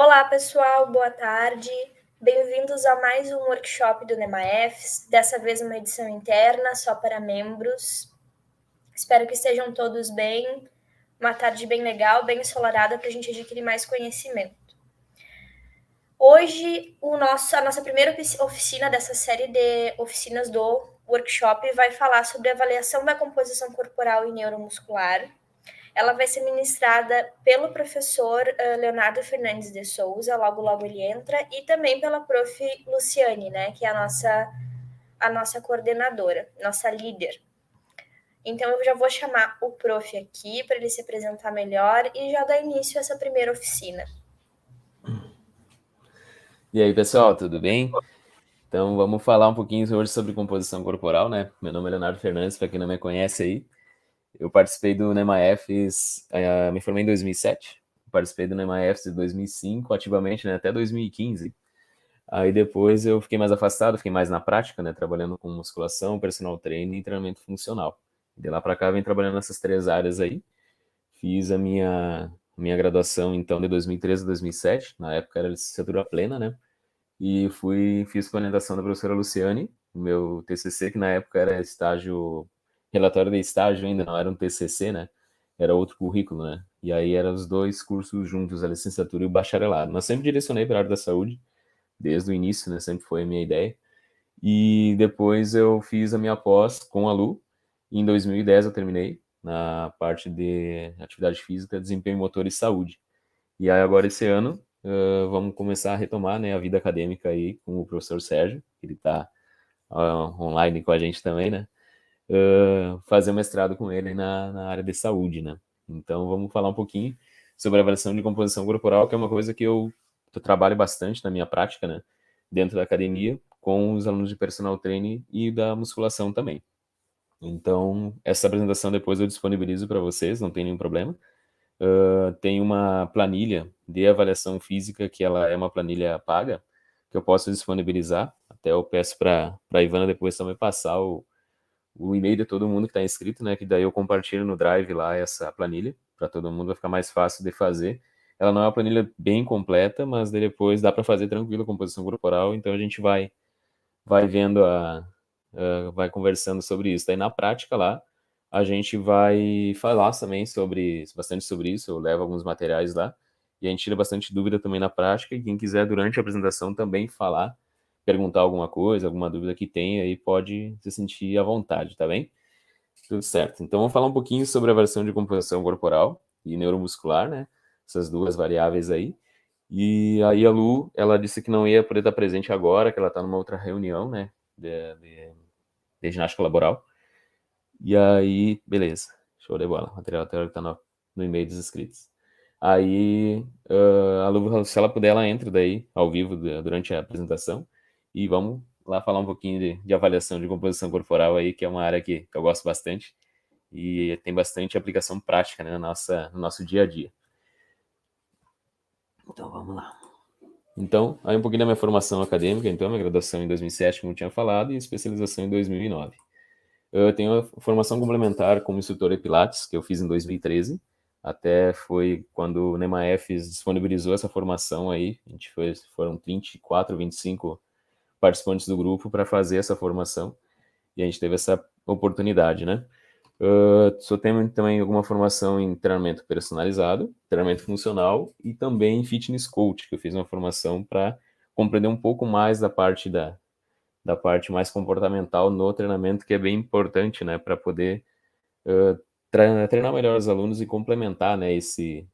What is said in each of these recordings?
Olá, pessoal, boa tarde. Bem-vindos a mais um workshop do NemaEFS, dessa vez uma edição interna, só para membros. Espero que estejam todos bem. Uma tarde bem legal, bem ensolarada, para a gente adquirir mais conhecimento. Hoje, a nossa primeira oficina dessa série de oficinas do workshop vai falar sobre a avaliação da composição corporal e neuromuscular. Ela vai ser ministrada pelo professor Leonardo Fernandes de Souza, logo ele entra, e também pela prof. Luciane, né, que é a nossa coordenadora, nossa líder. Então, eu já vou chamar o prof aqui para ele se apresentar melhor e já dar início a essa primeira oficina. E aí, pessoal, tudo bem? Então, vamos falar um pouquinho hoje sobre composição corporal, né? Meu nome é Leonardo Fernandes, para quem não me conhece aí. Eu participei do NemaEFS, me formei em 2007, participei do NemaEFS de 2005, ativamente, né, até 2015. Aí depois eu fiquei mais afastado, fiquei mais na prática, né, trabalhando com musculação, personal training e treinamento funcional. De lá para cá, eu venho trabalhando nessas três áreas aí. Fiz a minha graduação, então, de 2013 a 2007, na época era licenciatura plena, né? E fiz com a orientação da professora Luciane, o meu TCC, que na época era estágio, relatório de estágio ainda, não era um TCC, né? Era outro currículo, né? E aí eram os dois cursos juntos, a licenciatura e o bacharelado. Mas sempre direcionei para a área da saúde, desde o início, né? Sempre foi a minha ideia. E depois eu fiz a minha pós com a Lu, e em 2010 eu terminei na parte de atividade física, desempenho motor e saúde. E aí agora esse ano vamos começar a retomar, né, a vida acadêmica aí com o professor Sérgio, que ele está online com a gente também, né? Fazer um mestrado com ele na área de saúde, né? Então vamos falar um pouquinho sobre a avaliação de composição corporal, que é uma coisa que eu trabalho bastante na minha prática, né? Dentro da academia, com os alunos de personal training e da musculação também. Então, essa apresentação depois eu disponibilizo para vocês, não tem nenhum problema. Tem uma planilha de avaliação física, que ela é uma planilha paga, que eu posso disponibilizar. Até eu peço para a Ivana depois também passar o e-mail de todo mundo que está inscrito, né? Que daí eu compartilho no Drive lá essa planilha, para todo mundo, vai ficar mais fácil de fazer. Ela não é uma planilha bem completa, mas depois dá para fazer tranquilo a composição corporal, então a gente vai vendo vai conversando sobre isso. Daí na prática lá, a gente vai falar também bastante sobre isso, eu levo alguns materiais lá, e a gente tira bastante dúvida também na prática, e quem quiser durante a apresentação também falar, perguntar alguma coisa, alguma dúvida que tenha, aí pode se sentir à vontade, tá bem? Tudo certo. Então vamos falar um pouquinho sobre a avaliação de composição corporal e neuromuscular, né? Essas duas variáveis aí. E aí a Lu, ela disse que não ia poder estar presente agora, que ela está numa outra reunião, né? De ginástica laboral. E aí, beleza. Show de bola. O material teórico tá no e-mail dos inscritos. Aí, a Lu, se ela puder, ela entra daí, ao vivo, durante a apresentação. E vamos lá falar um pouquinho de avaliação de composição corporal aí, que é uma área que eu gosto bastante. E tem bastante aplicação prática, né, no nosso dia a dia. Então, vamos lá. Então, aí um pouquinho da minha formação acadêmica. Então, minha graduação em 2007, como eu tinha falado, e especialização em 2009. Eu tenho uma formação complementar como instrutor de Pilates, que eu fiz em 2013. Até foi quando o NemaEFS disponibilizou essa formação aí. Foram 24, 25 participantes do grupo para fazer essa formação. E a gente teve essa oportunidade, né? Só tenho também alguma formação em treinamento personalizado, treinamento funcional e também fitness coach, que eu fiz uma formação para compreender um pouco mais da parte mais comportamental no treinamento, que é bem importante, né, para poder treinar melhor os alunos e complementar, né, esse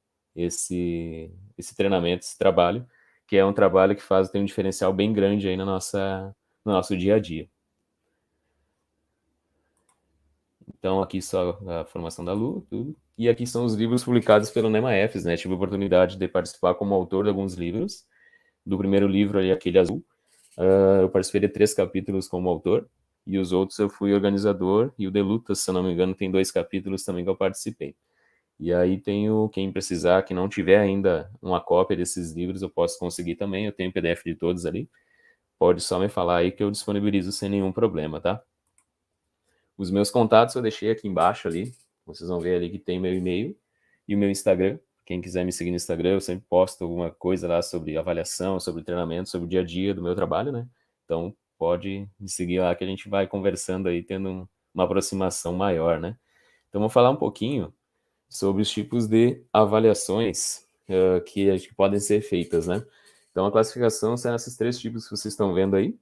treinamento, esse trabalho, que é um trabalho que tem um diferencial bem grande aí no nosso dia a dia. Então, aqui só a formação da Lu, tudo. E aqui são os livros publicados pelo NemaEFS, né? Tive a oportunidade de participar como autor de alguns livros. Do primeiro livro ali, aquele azul, eu participei de 3 capítulos como autor, e os outros eu fui organizador, e o de lutas, se eu não me engano, tem 2 capítulos também que eu participei. E aí tenho, quem precisar, que não tiver ainda uma cópia desses livros, eu posso conseguir também, eu tenho PDF de todos ali. Pode só me falar aí que eu disponibilizo sem nenhum problema, tá? Os meus contatos eu deixei aqui embaixo ali. Vocês vão ver ali que tem meu e-mail e o meu Instagram. Quem quiser me seguir no Instagram, eu sempre posto alguma coisa lá sobre avaliação, sobre treinamento, sobre o dia a dia do meu trabalho, né? Então, pode me seguir lá que a gente vai conversando aí, tendo uma aproximação maior, né? Então, vou falar um pouquinho sobre os tipos de avaliações que podem ser feitas, né? Então, a classificação são esses três tipos que vocês estão vendo aí: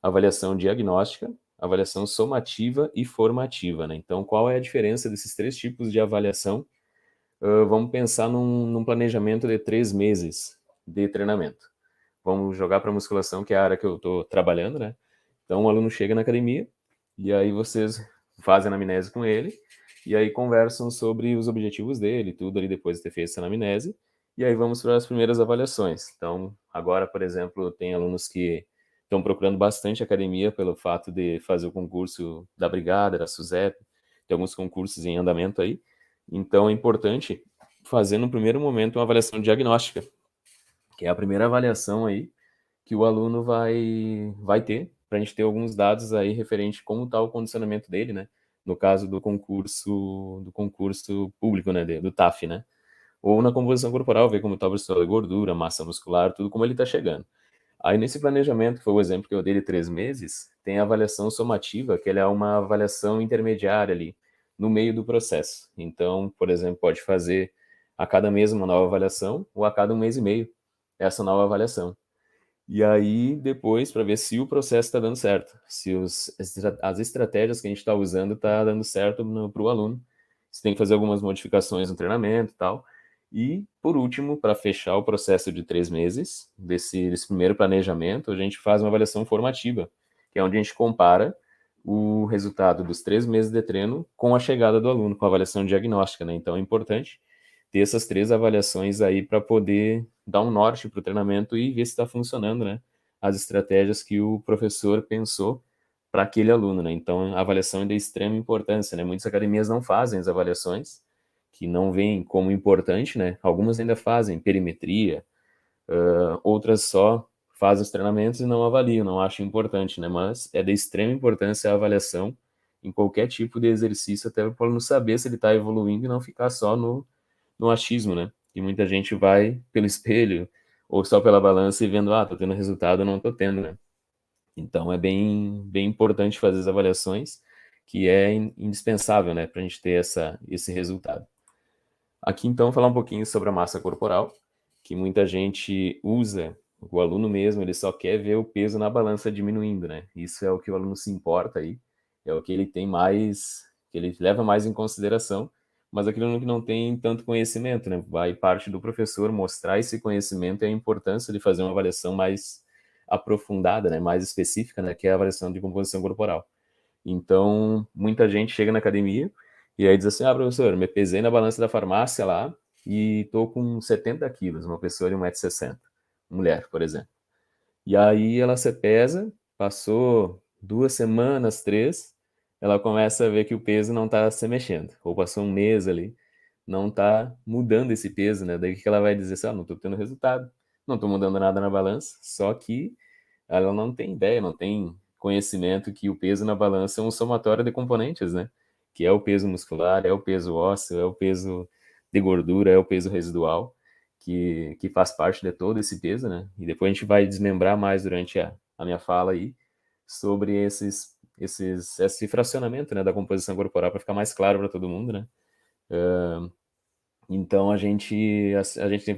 avaliação diagnóstica, avaliação somativa e formativa, né? Então, qual é a diferença desses três tipos de avaliação? Vamos pensar num planejamento de 3 meses de treinamento. Vamos jogar para musculação, que é a área que eu estou trabalhando, né? Então, o aluno chega na academia e aí vocês fazem a anamnese com ele e aí conversam sobre os objetivos dele, tudo ali depois de ter feito essa anamnese. E aí vamos para as primeiras avaliações. Então, agora, por exemplo, tem alunos que estão procurando bastante academia pelo fato de fazer o concurso da Brigada, da SUSEP, tem alguns concursos em andamento aí. Então, é importante fazer no primeiro momento uma avaliação diagnóstica, que é a primeira avaliação aí que o aluno vai ter, para a gente ter alguns dados aí referente a como está o condicionamento dele, né? No caso do concurso público, né? Do TAF, né? Ou na composição corporal, ver como está o percentual de gordura, massa muscular, tudo como ele está chegando. Aí nesse planejamento, que foi o exemplo que eu dei de 3 meses, tem a avaliação somativa, que ela é uma avaliação intermediária ali, no meio do processo. Então, por exemplo, pode fazer a cada mês uma nova avaliação, ou a cada 1 mês e meio essa nova avaliação. E aí, depois, para ver se o processo está dando certo, se as estratégias que a gente está usando está dando certo para o aluno. Você tem que fazer algumas modificações no treinamento e tal. E, por último, para fechar o processo de 3 meses, desse primeiro planejamento, a gente faz uma avaliação formativa, que é onde a gente compara o resultado dos 3 meses de treino com a chegada do aluno, com a avaliação diagnóstica, né? Então, é importante ter essas 3 avaliações aí para poder dar um norte para o treinamento e ver se está funcionando, né? As estratégias que o professor pensou para aquele aluno, né? Então, a avaliação é de extrema importância, né? Muitas academias não fazem as avaliações, que não veem como importante, né? Algumas ainda fazem perimetria, outras só fazem os treinamentos e não avaliam, não acham importante, né? Mas é de extrema importância a avaliação em qualquer tipo de exercício, até para o aluno saber se ele está evoluindo e não ficar só no achismo, né? E muita gente vai pelo espelho ou só pela balança e vendo, tô tendo resultado, não tô tendo, né? Então é bem, bem importante fazer as avaliações, que é indispensável, né, para a gente ter esse resultado. Aqui, então, falar um pouquinho sobre a massa corporal, que muita gente usa, o aluno mesmo, ele só quer ver o peso na balança diminuindo, né? Isso é o que o aluno se importa aí, é o que ele tem mais, que ele leva mais em consideração, mas aquele aluno que não tem tanto conhecimento, né? Vai parte do professor mostrar esse conhecimento e a importância de fazer uma avaliação mais aprofundada, né? Mais específica, né? Que é a avaliação de composição corporal. Então, muita gente chega na academia e aí diz assim: professor, me pesei na balança da farmácia lá e tô com 70 quilos, uma pessoa de 1,60 m, mulher, por exemplo. E aí ela se pesa, passou 2 semanas, 3, ela começa a ver que o peso não tá se mexendo. Ou passou um mês ali, não tá mudando esse peso, né? Daí o que ela vai dizer assim: não tô tendo resultado, não tô mudando nada na balança, só que ela não tem ideia, não tem conhecimento que o peso na balança é um somatório de componentes, né? Que é o peso muscular, é o peso ósseo, é o peso de gordura, é o peso residual, que faz parte de todo esse peso, né? E depois a gente vai desmembrar mais durante a minha fala aí sobre esse fracionamento, né, da composição corporal para ficar mais claro para todo mundo, né? Então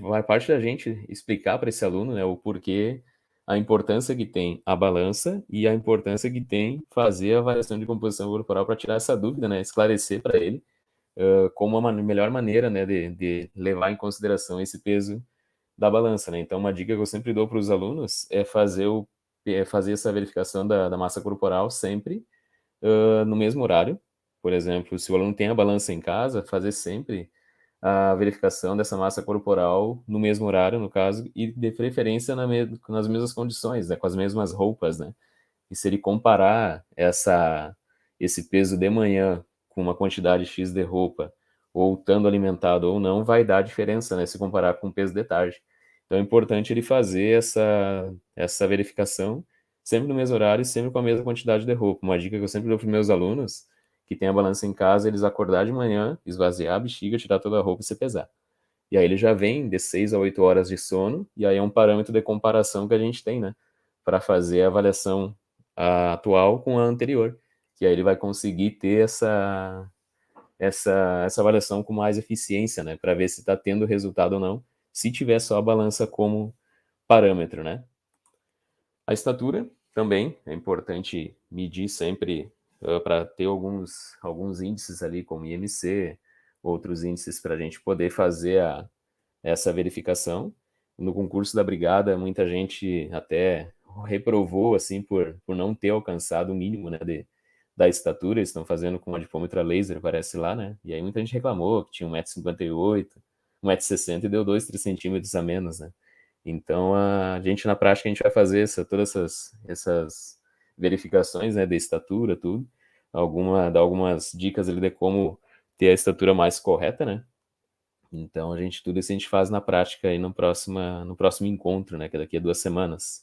vai parte da gente explicar para esse aluno, né, o porquê, a importância que tem a balança e a importância que tem fazer a avaliação de composição corporal para tirar essa dúvida, né, esclarecer para ele como a melhor maneira, né, de levar em consideração esse peso da balança, né? Então, uma dica que eu sempre dou para os alunos é fazer essa verificação da massa corporal sempre no mesmo horário. Por exemplo, se o aluno tem a balança em casa, fazer sempre a verificação dessa massa corporal no mesmo horário, no caso, e de preferência nas mesmas condições, né, com as mesmas roupas, né? E se ele comparar esse peso de manhã com uma quantidade X de roupa, ou estando alimentado ou não, vai dar diferença, né, se comparar com o peso de tarde. Então é importante ele fazer essa verificação sempre no mesmo horário e sempre com a mesma quantidade de roupa. Uma dica que eu sempre dou para os meus alunos, que tem a balança em casa, eles acordar de manhã, esvaziar a bexiga, tirar toda a roupa e se pesar. E aí ele já vem de 6 a 8 horas de sono, e aí é um parâmetro de comparação que a gente tem, né? Para fazer a avaliação atual com a anterior. Que aí ele vai conseguir ter essa avaliação com mais eficiência, né? Para ver se está tendo resultado ou não, se tiver só a balança como parâmetro, né? A estatura também é importante medir sempre para ter alguns índices ali, como IMC, outros índices para a gente poder fazer essa verificação. No concurso da Brigada, muita gente até reprovou assim por não ter alcançado o mínimo, né, da estatura. Eles estão fazendo com a dipômetra laser, parece lá, né? E aí muita gente reclamou que tinha 1,58 m, 1,60 m e deu 2, 3 centímetros a menos, né? Então, a gente na prática a gente vai fazer todas essas verificações, né, de estatura, tudo, dar algumas dicas ali de como ter a estatura mais correta, né? Então, tudo isso a gente faz na prática aí no próximo encontro, né, que é daqui a 2 semanas.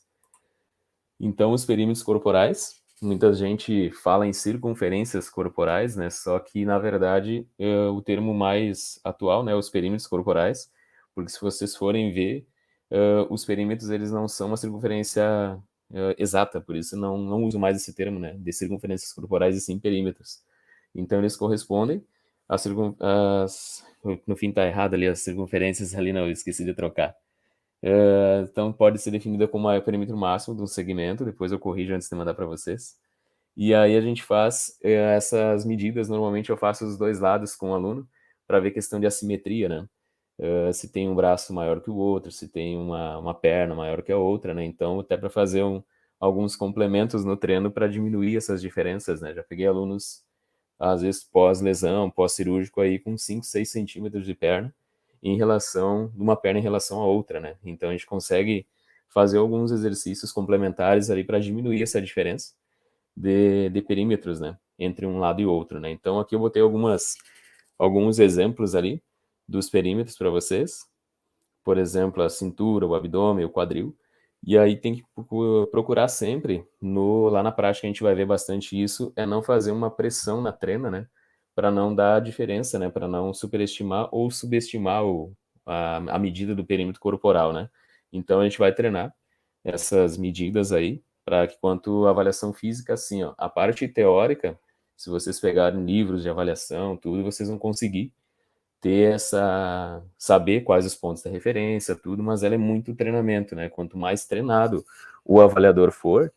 Então, os perímetros corporais, muita gente fala em circunferências corporais, né? Só que, na verdade, o termo mais atual, né, os perímetros corporais, porque se vocês forem ver, os perímetros, eles não são uma circunferência exata, por isso não uso mais esse termo, né, de circunferências corporais e sim perímetros. Então, eles correspondem no fim tá errado ali, as circunferências ali, não, eu esqueci de trocar. Então, pode ser definida como o perímetro máximo de um segmento, depois eu corrijo antes de mandar para vocês. E aí a gente faz essas medidas, normalmente eu faço os dois lados com o aluno, para ver questão de assimetria, né? Se tem um braço maior que o outro, se tem uma perna maior que a outra, né? Então, até para fazer alguns complementos no treino para diminuir essas diferenças, né? Já peguei alunos, às vezes, pós-lesão, pós-cirúrgico, aí com 5, 6 centímetros de perna, de uma perna em relação à outra, né? Então, a gente consegue fazer alguns exercícios complementares ali para diminuir essa diferença de perímetros, né? Entre um lado e outro, né? Então, aqui eu botei alguns exemplos ali dos perímetros para vocês. Por exemplo, a cintura, o abdômen, o quadril. E aí tem que procurar sempre, lá na prática a gente vai ver bastante isso, é não fazer uma pressão na trena, né? Para não dar diferença, né? Para não superestimar ou subestimar a medida do perímetro corporal, né? Então a gente vai treinar essas medidas aí, para que quanto à avaliação física, assim, ó, a parte teórica, se vocês pegarem livros de avaliação, tudo, vocês vão conseguir saber quais os pontos da referência, tudo, mas ela é muito treinamento, né? Quanto mais treinado o avaliador for,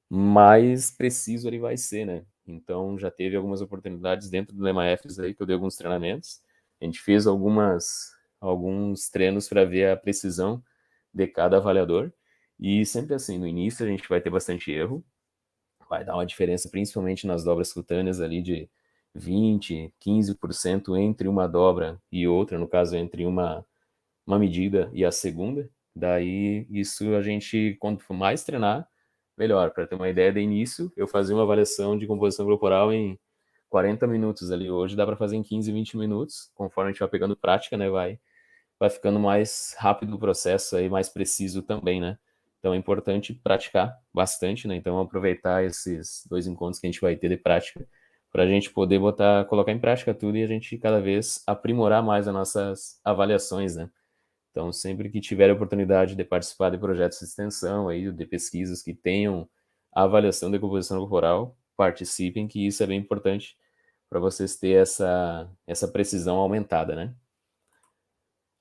mais preciso ele vai ser, né? Então, já teve algumas oportunidades dentro do LemaFs aí, que eu dei alguns treinamentos. A gente fez alguns treinos para ver a precisão de cada avaliador. E sempre assim, no início a gente vai ter bastante erro, vai dar uma diferença, principalmente nas dobras cutâneas ali de 20, 15% entre uma dobra e outra, no caso, entre uma medida e a segunda. Daí, isso a gente, quanto mais treinar, melhor. Para ter uma ideia de início, eu fazia uma avaliação de composição corporal em 40 minutos ali. Hoje dá para fazer em 15, 20 minutos. Conforme a gente vai pegando prática, né, vai ficando mais rápido o processo aí, mais preciso também, né? Então é importante praticar bastante, né? Então aproveitar esses 2 encontros que a gente vai ter de prática para a gente poder colocar em prática tudo e a gente cada vez aprimorar mais as nossas avaliações, né? Então sempre que tiver a oportunidade de participar de projetos de extensão aí, de pesquisas que tenham a avaliação de composição corporal, participem, que isso é bem importante para vocês ter essa precisão aumentada, né?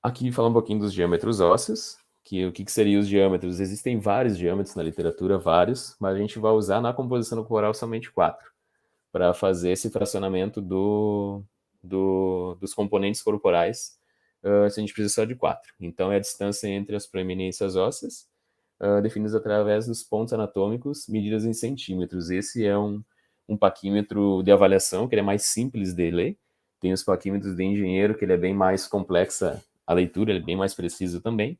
Aqui falar um pouquinho dos diâmetros ósseos, que o que seriam os diâmetros? Existem vários diâmetros na literatura, vários, mas a gente vai usar na composição corporal somente 4, para fazer esse fracionamento dos componentes corporais, a gente precisa só de 4. Então, é a distância entre as proeminências ósseas, definidas através dos pontos anatômicos, medidas em centímetros. Esse é um paquímetro de avaliação, que ele é mais simples de ler. Tem os paquímetros de engenheiro, que ele é bem mais complexa a leitura, ele é bem mais preciso também.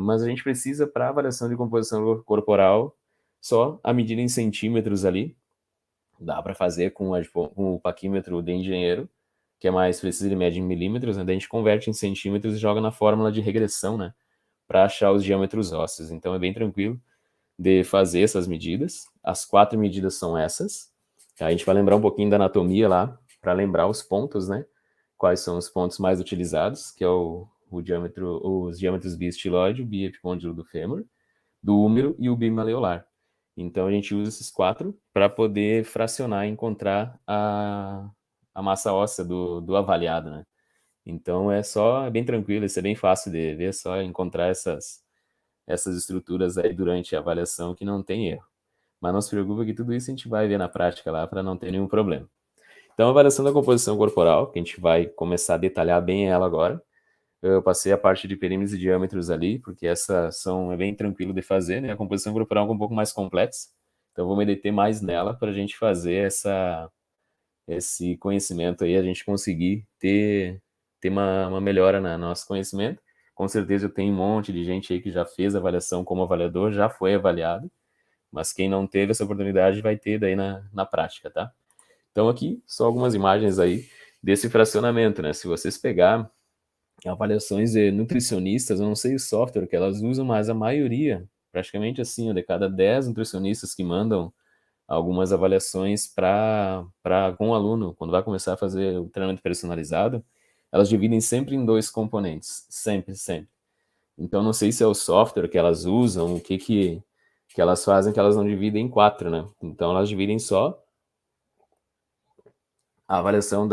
Mas a gente precisa, para avaliação de composição corporal, só a medida em centímetros ali. Dá para fazer com o paquímetro de engenheiro, que é mais preciso, ele mede em milímetros, né? Daí a gente converte em centímetros e joga na fórmula de regressão, né? Para achar os diâmetros ósseos. Então é bem tranquilo de fazer essas medidas. As 4 medidas são essas. A gente vai lembrar um pouquinho da anatomia lá, para lembrar os pontos, né? quais são os pontos mais utilizados, que é os diâmetros biestiloide, o biepicôndilo do fêmur, do húmero e o bimaleolar. Então, a gente usa esses 4 para poder fracionar e encontrar a massa óssea do avaliado, né? Então, é bem tranquilo, isso é bem fácil de ver, é só encontrar essas estruturas aí durante a avaliação que não tem erro. Mas não se preocupe que tudo isso a gente vai ver na prática lá para não ter nenhum problema. Então, a avaliação da composição corporal, que a gente vai começar a detalhar bem ela agora. Eu passei a parte de perímetros e diâmetros ali, porque é bem tranquilo de fazer, né? A composição corporal é um pouco mais complexa, então eu vou me deter mais nela para a gente fazer esse conhecimento aí, a gente conseguir ter uma melhora no nosso conhecimento. Com certeza eu tenho um monte de gente aí que já fez avaliação como avaliador, já foi avaliado, mas quem não teve essa oportunidade vai ter daí na prática, tá? Então aqui, só algumas imagens aí desse fracionamento, né? Se vocês pegar avaliações de nutricionistas, eu não sei o software que elas usam, mas a maioria, praticamente assim, de cada 10 nutricionistas que mandam algumas avaliações com o aluno, quando vai começar a fazer o treinamento personalizado, elas dividem sempre em 2 componentes, sempre, sempre. Então, não sei se é o software que elas usam, que elas fazem, que elas não dividem em 4, né? Então, elas dividem só a avaliação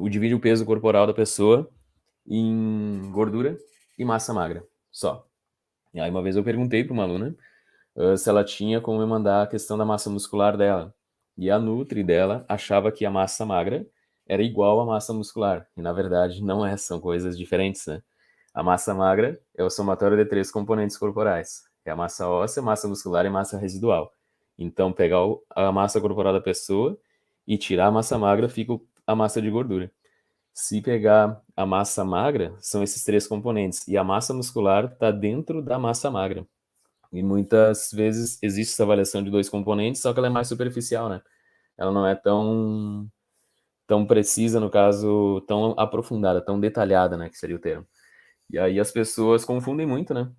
divide o peso corporal da pessoa em gordura e massa magra, só. E aí, uma vez eu perguntei para uma aluna se ela tinha como me mandar a questão da massa muscular dela. E a Nutri dela achava que a massa magra era igual à massa muscular. E na verdade não é, são coisas diferentes, né? A massa magra é o somatório de 3 componentes corporais. É a massa óssea, massa muscular e massa residual. Então, pegar a massa corporal da pessoa e tirar a massa magra, fica a massa de gordura. Se pegar a massa magra, são esses 3 componentes. E a massa muscular está dentro da massa magra. E muitas vezes existe essa avaliação de 2 componentes, só que ela é mais superficial, né? Ela não é tão precisa, no caso, tão aprofundada, tão detalhada, né? Que seria o termo. E aí as pessoas confundem muito, né?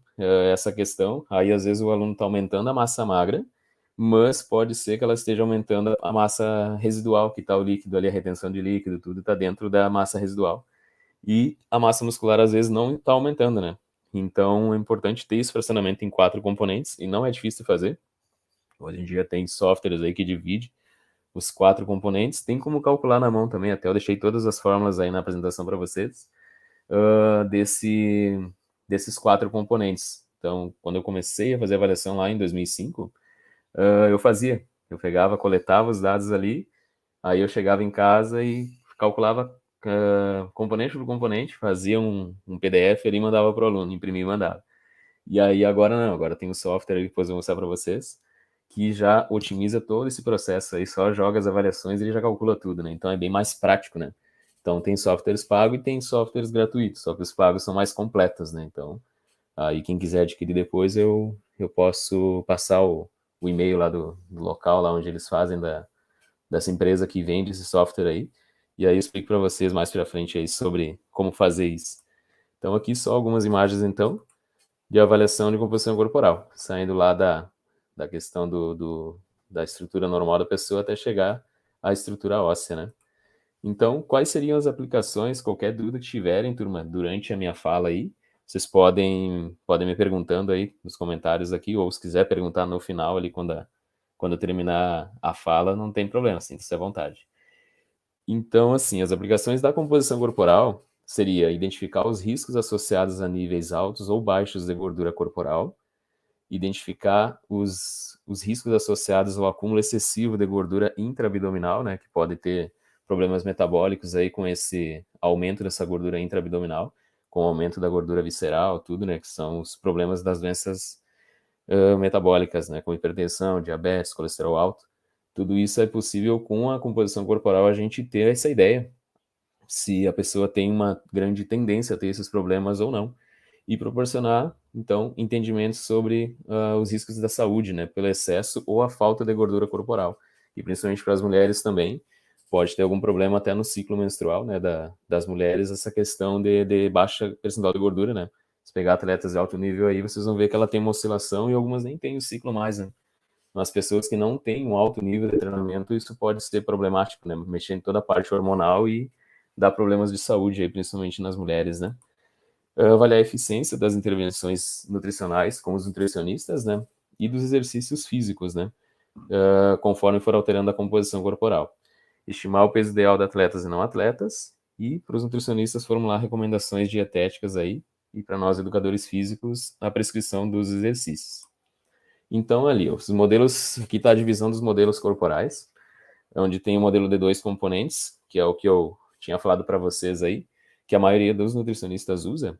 Essa questão. Aí às vezes o aluno está aumentando a massa magra, mas pode ser que ela esteja aumentando a massa residual, que está o líquido ali, a retenção de líquido, tudo está dentro da massa residual. E a massa muscular às vezes não está aumentando, né? Então é importante ter esse fracionamento em 4 componentes, e não é difícil fazer. Hoje em dia tem softwares aí que divide os 4 componentes, tem como calcular na mão também, até eu deixei todas as fórmulas aí na apresentação para vocês, desses 4 componentes. Então, quando eu comecei a fazer a avaliação lá em 2005, eu pegava, coletava os dados ali, aí eu chegava em casa e calculava componente por componente, fazia um PDF ali e mandava para o aluno, imprimia e mandava. E aí agora não, agora tem um software que depois eu vou mostrar para vocês, que já otimiza todo esse processo aí, só joga as avaliações e ele já calcula tudo, né? Então é bem mais prático, né? Então tem softwares pagos e tem softwares gratuitos, só que os pagos são mais completos, né? Então, aí quem quiser adquirir depois, eu posso passar o e-mail lá do local, lá onde eles fazem dessa empresa que vende esse software aí, e aí eu explico para vocês mais para frente aí sobre como fazer isso. Então aqui só algumas imagens então de avaliação de composição corporal, saindo lá da questão da estrutura normal da pessoa até chegar à estrutura óssea, né? Então, quais seriam as aplicações? Qualquer dúvida que tiverem, turma, durante a minha fala aí, vocês podem me perguntando aí nos comentários aqui, ou se quiser perguntar no final ali, quando eu terminar a fala, não tem problema, sinta-se à vontade. Então, assim, as aplicações da composição corporal seria identificar os riscos associados a níveis altos ou baixos de gordura corporal, identificar os riscos associados ao acúmulo excessivo de gordura intraabdominal, né, que pode ter problemas metabólicos aí com esse aumento dessa gordura intraabdominal, com o aumento da gordura visceral, tudo, né, que são os problemas das doenças metabólicas, né, como hipertensão, diabetes, colesterol alto. Tudo isso é possível com a composição corporal a gente ter essa ideia se a pessoa tem uma grande tendência a ter esses problemas ou não, e proporcionar, então, entendimento sobre os riscos da saúde, né, pelo excesso ou a falta de gordura corporal. E principalmente para as mulheres também, pode ter algum problema até no ciclo menstrual, né, das mulheres, essa questão de baixa percentual de gordura, né. Se pegar atletas de alto nível aí, vocês vão ver que ela tem uma oscilação e algumas nem têm o ciclo mais, né. Nas pessoas que não têm um alto nível de treinamento, isso pode ser problemático, né, mexer em toda a parte hormonal e dar problemas de saúde, aí, principalmente nas mulheres, né? Avaliar a eficiência das intervenções nutricionais com os nutricionistas, né? E dos exercícios físicos, né? Conforme for alterando a composição corporal. Estimar o peso ideal de atletas e não atletas, e para os nutricionistas formular recomendações dietéticas aí, e para nós educadores físicos, a prescrição dos exercícios. Então, ali, os modelos, aqui está a divisão dos modelos corporais, onde tem o modelo de 2 componentes, que é o que eu tinha falado para vocês aí, que a maioria dos nutricionistas usa,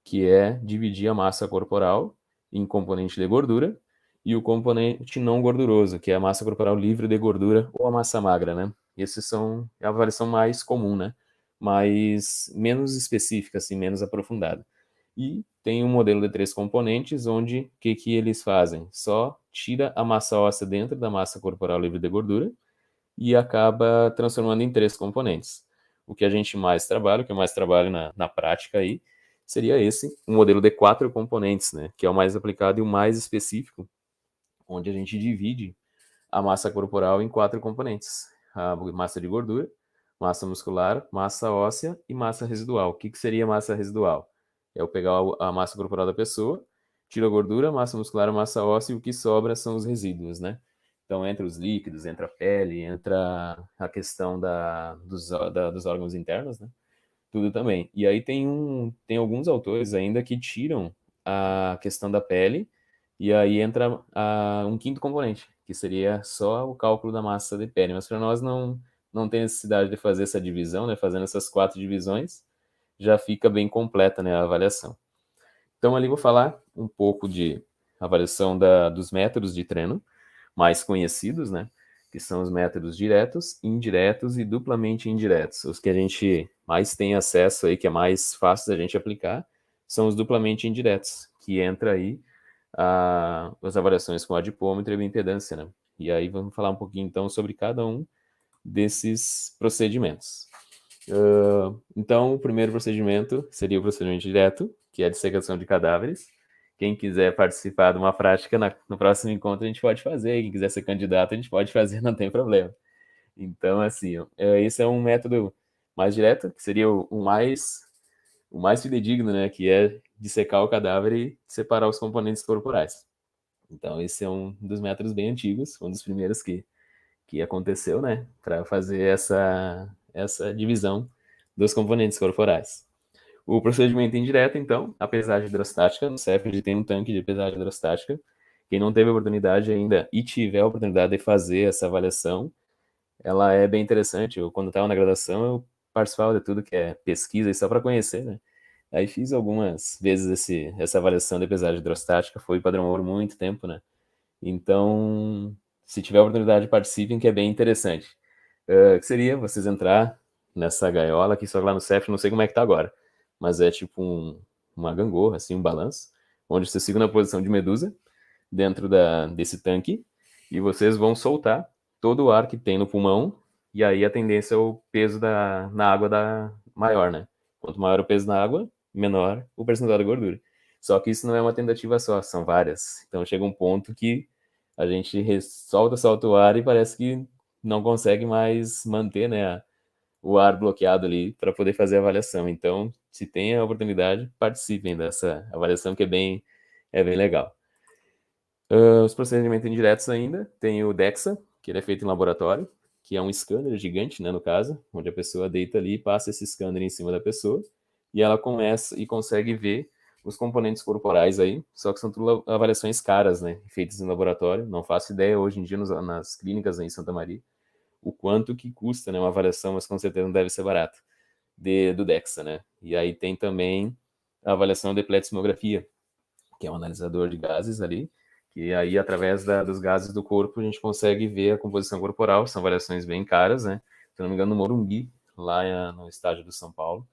que é dividir a massa corporal em componente de gordura e o componente não gorduroso, que é a massa corporal livre de gordura ou a massa magra, né? Esses são a variação mais comum, né? Mas menos específica, assim, menos aprofundada. E tem um modelo de 3 componentes, onde o que eles fazem? Só tira a massa óssea dentro da massa corporal livre de gordura e acaba transformando em 3 componentes. O que a gente mais trabalha, o que eu mais trabalho na prática aí, seria esse, um modelo de 4 componentes, né? Que é o mais aplicado e o mais específico, onde a gente divide a massa corporal em 4 componentes: a massa de gordura, massa muscular, massa óssea e massa residual. O que seria massa residual? É eu pegar a massa corporal da pessoa, tiro a gordura, massa muscular, massa óssea, e o que sobra são os resíduos, né? Então, entra os líquidos, entra a pele, entra a questão dos órgãos internos, né? Tudo também. E aí tem alguns autores ainda que tiram a questão da pele, e aí entra um quinto componente, que seria só o cálculo da massa de pele. Mas para nós não tem necessidade de fazer essa divisão, né? Fazendo essas 4 divisões, já fica bem completa, né, a avaliação. Então, ali vou falar um pouco de avaliação dos métodos de treino mais conhecidos, né? Que são os métodos diretos, indiretos e duplamente indiretos. Os que a gente mais tem acesso aí, que é mais fácil da gente aplicar, são os duplamente indiretos, que entra aí as avaliações com adipômetro e bioimpedância, né? E aí vamos falar um pouquinho então sobre cada um desses procedimentos. Então, o primeiro procedimento seria o procedimento direto, que é a dissecação de cadáveres. Quem quiser participar de uma prática no próximo encontro, a gente pode fazer. Quem quiser ser candidato, a gente pode fazer, não tem problema. Então, assim, esse é um método mais direto, que seria o mais fidedigno, né? Que é dissecar o cadáver e separar os componentes corporais. Então, esse é um dos métodos bem antigos, um dos primeiros que aconteceu, né? Para fazer essa divisão dos componentes corporais. O procedimento indireto, então, a pesagem hidrostática, no CEFRD tem um tanque de pesagem hidrostática. Quem não teve a oportunidade ainda e tiver a oportunidade de fazer essa avaliação, ela é bem interessante. Eu, quando estava na graduação, eu participava de tudo que é pesquisa, e só para conhecer, né? Aí fiz algumas vezes essa avaliação de pesagem hidrostática, foi padrão ouro muito tempo, né? Então, se tiver a oportunidade, participem, que é bem interessante. Que seria vocês entrar nessa gaiola, que só lá no CEF, não sei como é que tá agora, mas é tipo uma gangorra, assim, um balanço, onde vocês ficam na posição de medusa, dentro desse tanque, e vocês vão soltar todo o ar que tem no pulmão, e aí a tendência é o peso na água maior, né? Quanto maior o peso na água, menor o percentual de gordura. Só que isso não é uma tentativa só, são várias. Então chega um ponto que a gente solta o ar e parece que não consegue mais manter, né, o ar bloqueado ali para poder fazer a avaliação. Então, se tem a oportunidade, participem dessa avaliação que é bem legal. Os procedimentos indiretos ainda, tem o DEXA, que ele é feito em laboratório, que é um scanner gigante, né, no caso, onde a pessoa deita ali e passa esse scanner em cima da pessoa, e ela começa e consegue ver os componentes corporais aí, só que são tudo avaliações caras, né, feitas em laboratório. Não faço ideia hoje em dia nas clínicas aí em Santa Maria, o quanto que custa, né, uma avaliação, mas com certeza não deve ser barato, do DEXA, né. E aí tem também a avaliação de pletismografia, que é um analisador de gases ali, que aí, através dos gases do corpo, a gente consegue ver a composição corporal. São avaliações bem caras, né? Se não me engano, no Morumbi, lá no estádio do São Paulo,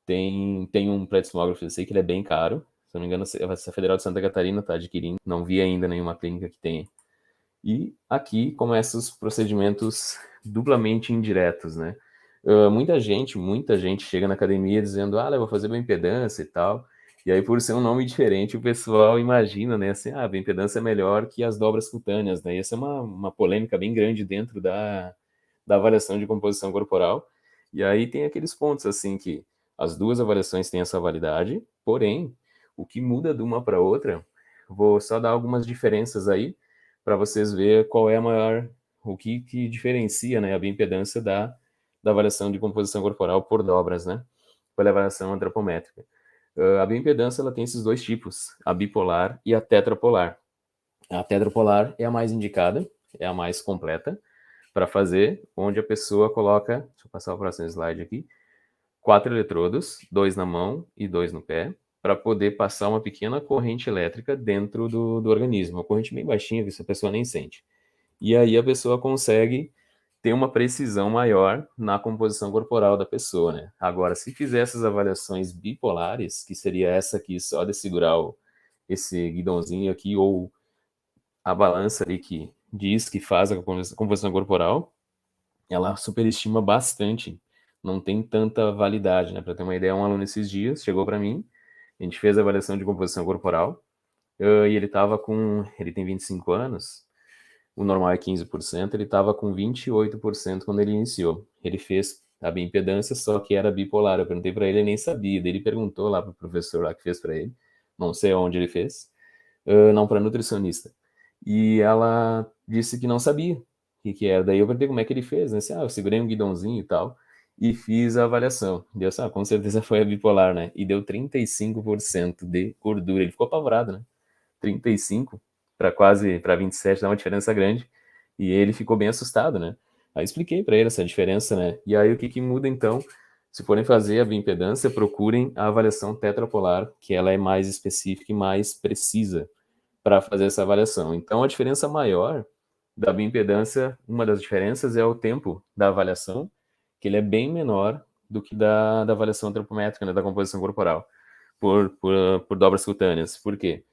tem um pletismógrafo, eu sei que ele é bem caro. Se não me engano, a Federal de Santa Catarina está adquirindo. Não vi ainda nenhuma clínica que tenha. E aqui começam os procedimentos duplamente indiretos, né? Muita gente chega na academia dizendo, eu vou fazer bioimpedância e tal. E aí, por ser um nome diferente, o pessoal imagina, né, assim, a bioimpedância é melhor que as dobras cutâneas, né? E essa é uma polêmica bem grande dentro da avaliação de composição corporal. E aí tem aqueles pontos assim que as duas avaliações têm essa validade, porém, o que muda de uma para outra, vou só dar algumas diferenças aí para vocês ver qual é a maior, o que diferencia, né, a bioimpedância da avaliação de composição corporal por dobras, né, pela avaliação antropométrica. A bioimpedância ela tem esses dois tipos, a bipolar e a tetrapolar. A tetrapolar é a mais indicada, é a mais completa para fazer, onde a pessoa coloca, deixa eu passar o próximo slide aqui, 4 eletrodos, 2 na mão e 2 no pé, para poder passar uma pequena corrente elétrica dentro do organismo, uma corrente bem baixinha que a pessoa nem sente. E aí a pessoa consegue ter uma precisão maior na composição corporal da pessoa, né? Agora, se fizer essas avaliações bipolares, que seria essa aqui, só de segurar esse guidãozinho aqui, ou a balança ali que diz que faz a composição corporal, ela superestima bastante, não tem tanta validade, né? Para ter uma ideia, um aluno esses dias chegou para mim, a gente fez a avaliação de composição corporal, e ele tem 25 anos, o normal é 15%, ele estava com 28% quando ele iniciou. Ele fez a bioimpedância, só que era bipolar. Eu perguntei para ele, ele nem sabia. Daí ele perguntou lá para o professor lá que fez para ele, não sei onde ele fez, não para nutricionista. E ela disse que não sabia o que era. Daí eu perguntei como é que ele fez, né? Assim, eu segurei um guidãozinho e tal, e fiz a avaliação. Deu assim, com certeza foi a bipolar, né? E deu 35% de gordura. Ele ficou apavorado, né? 35 para 27 dá uma diferença grande. E ele ficou bem assustado, né? Aí expliquei para ele essa diferença, né? E aí o que muda então? Se forem fazer a bioimpedância, procurem a avaliação tetrapolar, que ela é mais específica e mais precisa para fazer essa avaliação. Então, a diferença maior da bioimpedância, uma das diferenças é o tempo da avaliação, que ele é bem menor do que da avaliação antropométrica, né, da composição corporal, por dobras cutâneas. Por quê?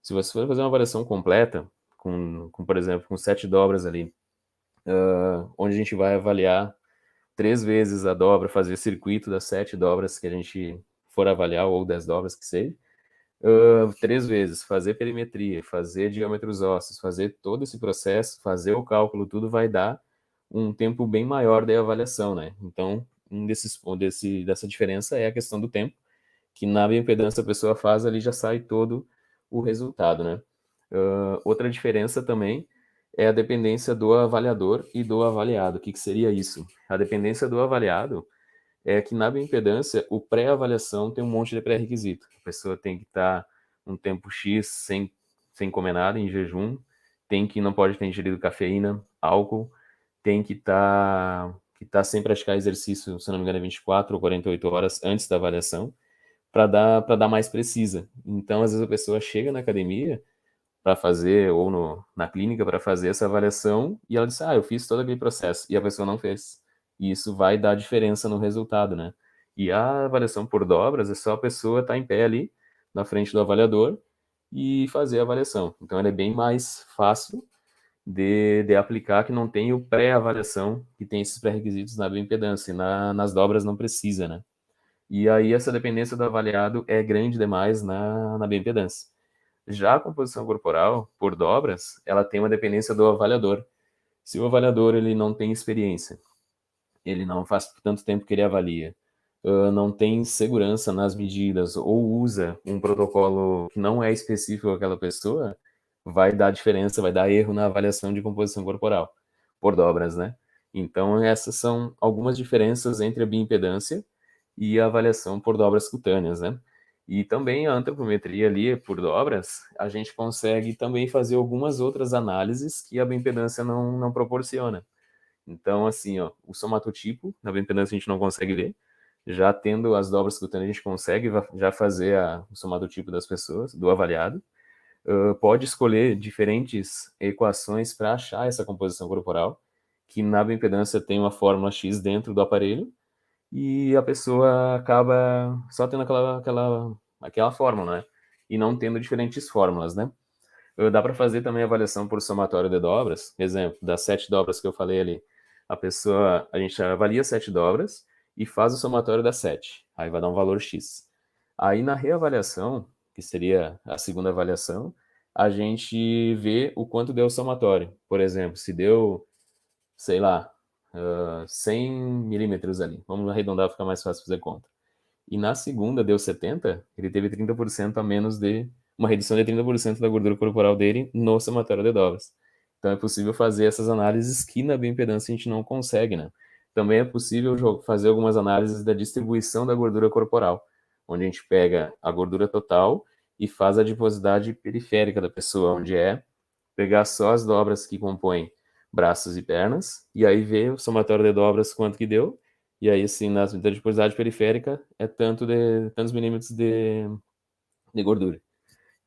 Se você for fazer uma avaliação completa, por exemplo, com 7 dobras ali, onde a gente vai avaliar 3 vezes a dobra, fazer o circuito das 7 dobras que a gente for avaliar, ou 10 dobras que seja, 3 vezes, fazer perimetria, fazer diâmetros ósseos, fazer todo esse processo, fazer o cálculo, tudo vai dar um tempo bem maior da avaliação, né? Então, dessa diferença é a questão do tempo, que na bioimpedância a pessoa faz, ali já sai todo o resultado, né? Outra diferença também é a dependência do avaliador e do avaliado. O que seria isso? A dependência do avaliado é que na bioimpedância, o pré-avaliação tem um monte de pré-requisito. A pessoa tem que estar um tempo X sem comer nada, em jejum, não pode ter ingerido cafeína, álcool, tem que tá sem praticar exercício, se não me engano, é 24 ou 48 horas antes da avaliação, para dar mais precisa. Então, às vezes a pessoa chega na academia para fazer, ou na clínica para fazer essa avaliação, e ela diz, eu fiz todo aquele processo, e a pessoa não fez. E isso vai dar diferença no resultado, né? E a avaliação por dobras é só a pessoa estar em pé ali, na frente do avaliador, e fazer a avaliação. Então, ela é bem mais fácil de aplicar, que não tem o pré-avaliação, que tem esses pré-requisitos na bioimpedância, e nas dobras não precisa, né? E aí essa dependência do avaliado é grande demais na bioimpedância. Já a composição corporal, por dobras, ela tem uma dependência do avaliador. Se o avaliador ele não tem experiência, ele não faz tanto tempo que ele avalia, não tem segurança nas medidas ou usa um protocolo que não é específico àquela pessoa, vai dar diferença, vai dar erro na avaliação de composição corporal, por dobras, né? Então, essas são algumas diferenças entre a bioimpedância e a avaliação por dobras cutâneas, né? E também a antropometria ali, por dobras, a gente consegue também fazer algumas outras análises que a bioimpedância não proporciona. Então, assim, ó, o somatotipo, na bioimpedância a gente não consegue ver, já tendo as dobras cutâneas a gente consegue já fazer o somatotipo das pessoas, do avaliado, pode escolher diferentes equações para achar essa composição corporal, que na bioimpedância tem uma fórmula X dentro do aparelho, e a pessoa acaba só tendo aquela fórmula, né? E não tendo diferentes fórmulas, né? Dá para fazer também avaliação por somatório de dobras, exemplo, das 7 dobras que eu falei ali. A gente avalia 7 dobras e faz o somatório das 7. Aí vai dar um valor X. Aí na reavaliação, que seria a segunda avaliação, a gente vê o quanto deu o somatório. Por exemplo, se deu, sei lá, 100 milímetros ali. Vamos arredondar para ficar mais fácil fazer conta. E na segunda deu 70, ele teve 30% a menos uma redução de 30% da gordura corporal dele no somatório de dobras. Então é possível fazer essas análises que na bioimpedância a gente não consegue, né? Também é possível fazer algumas análises da distribuição da gordura corporal, onde a gente pega a gordura total e faz a adiposidade periférica da pessoa, onde é pegar só as dobras que compõem braços e pernas, e aí ver o somatório de dobras quanto que deu, e aí assim, na adiposidade periférica é tantos milímetros de gordura.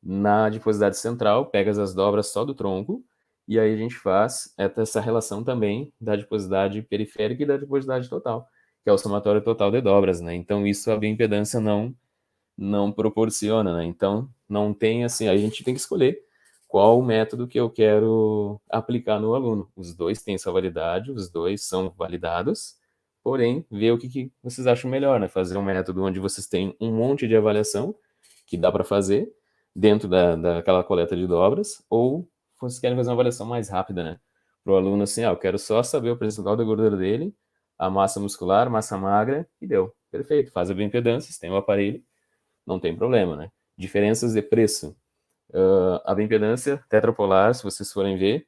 Na adiposidade central, pega as dobras só do tronco, e aí a gente faz essa relação também da adiposidade periférica e da adiposidade total, que é o somatório total de dobras, né? Então isso a bioimpedância não proporciona, né? Então, não tem assim, a gente tem que escolher qual o método que eu quero aplicar no aluno. Os dois têm sua validade, os dois são validados, porém, ver o que vocês acham melhor, né? Fazer um método onde vocês têm um monte de avaliação que dá para fazer dentro daquela coleta de dobras, ou vocês querem fazer uma avaliação mais rápida, né? Para o aluno, assim, eu quero só saber o percentual da gordura dele, a massa muscular, massa magra, e deu. Perfeito, faz a bioimpedância, tem o aparelho, não tem problema, né? Diferenças de preço. A bioimpedância tetrapolar, se vocês forem ver,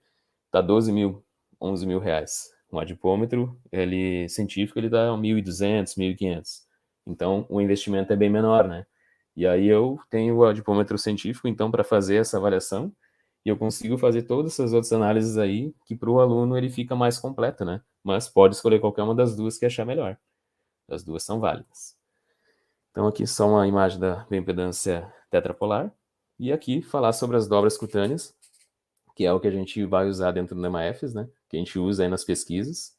tá 12 mil, 11 mil reais. Um adipômetro, ele científico, ele dá 1.200, 1.500. Então, o investimento é bem menor, né? E aí eu tenho o adipômetro científico, então, para fazer essa avaliação, e eu consigo fazer todas essas outras análises aí, que para o aluno ele fica mais completo, né? Mas pode escolher qualquer uma das duas que achar melhor. As duas são válidas. Então aqui só uma imagem da bioimpedância tetrapolar. E aqui falar sobre as dobras cutâneas, que é o que a gente vai usar dentro do NEMA-EFES, né? Que a gente usa aí nas pesquisas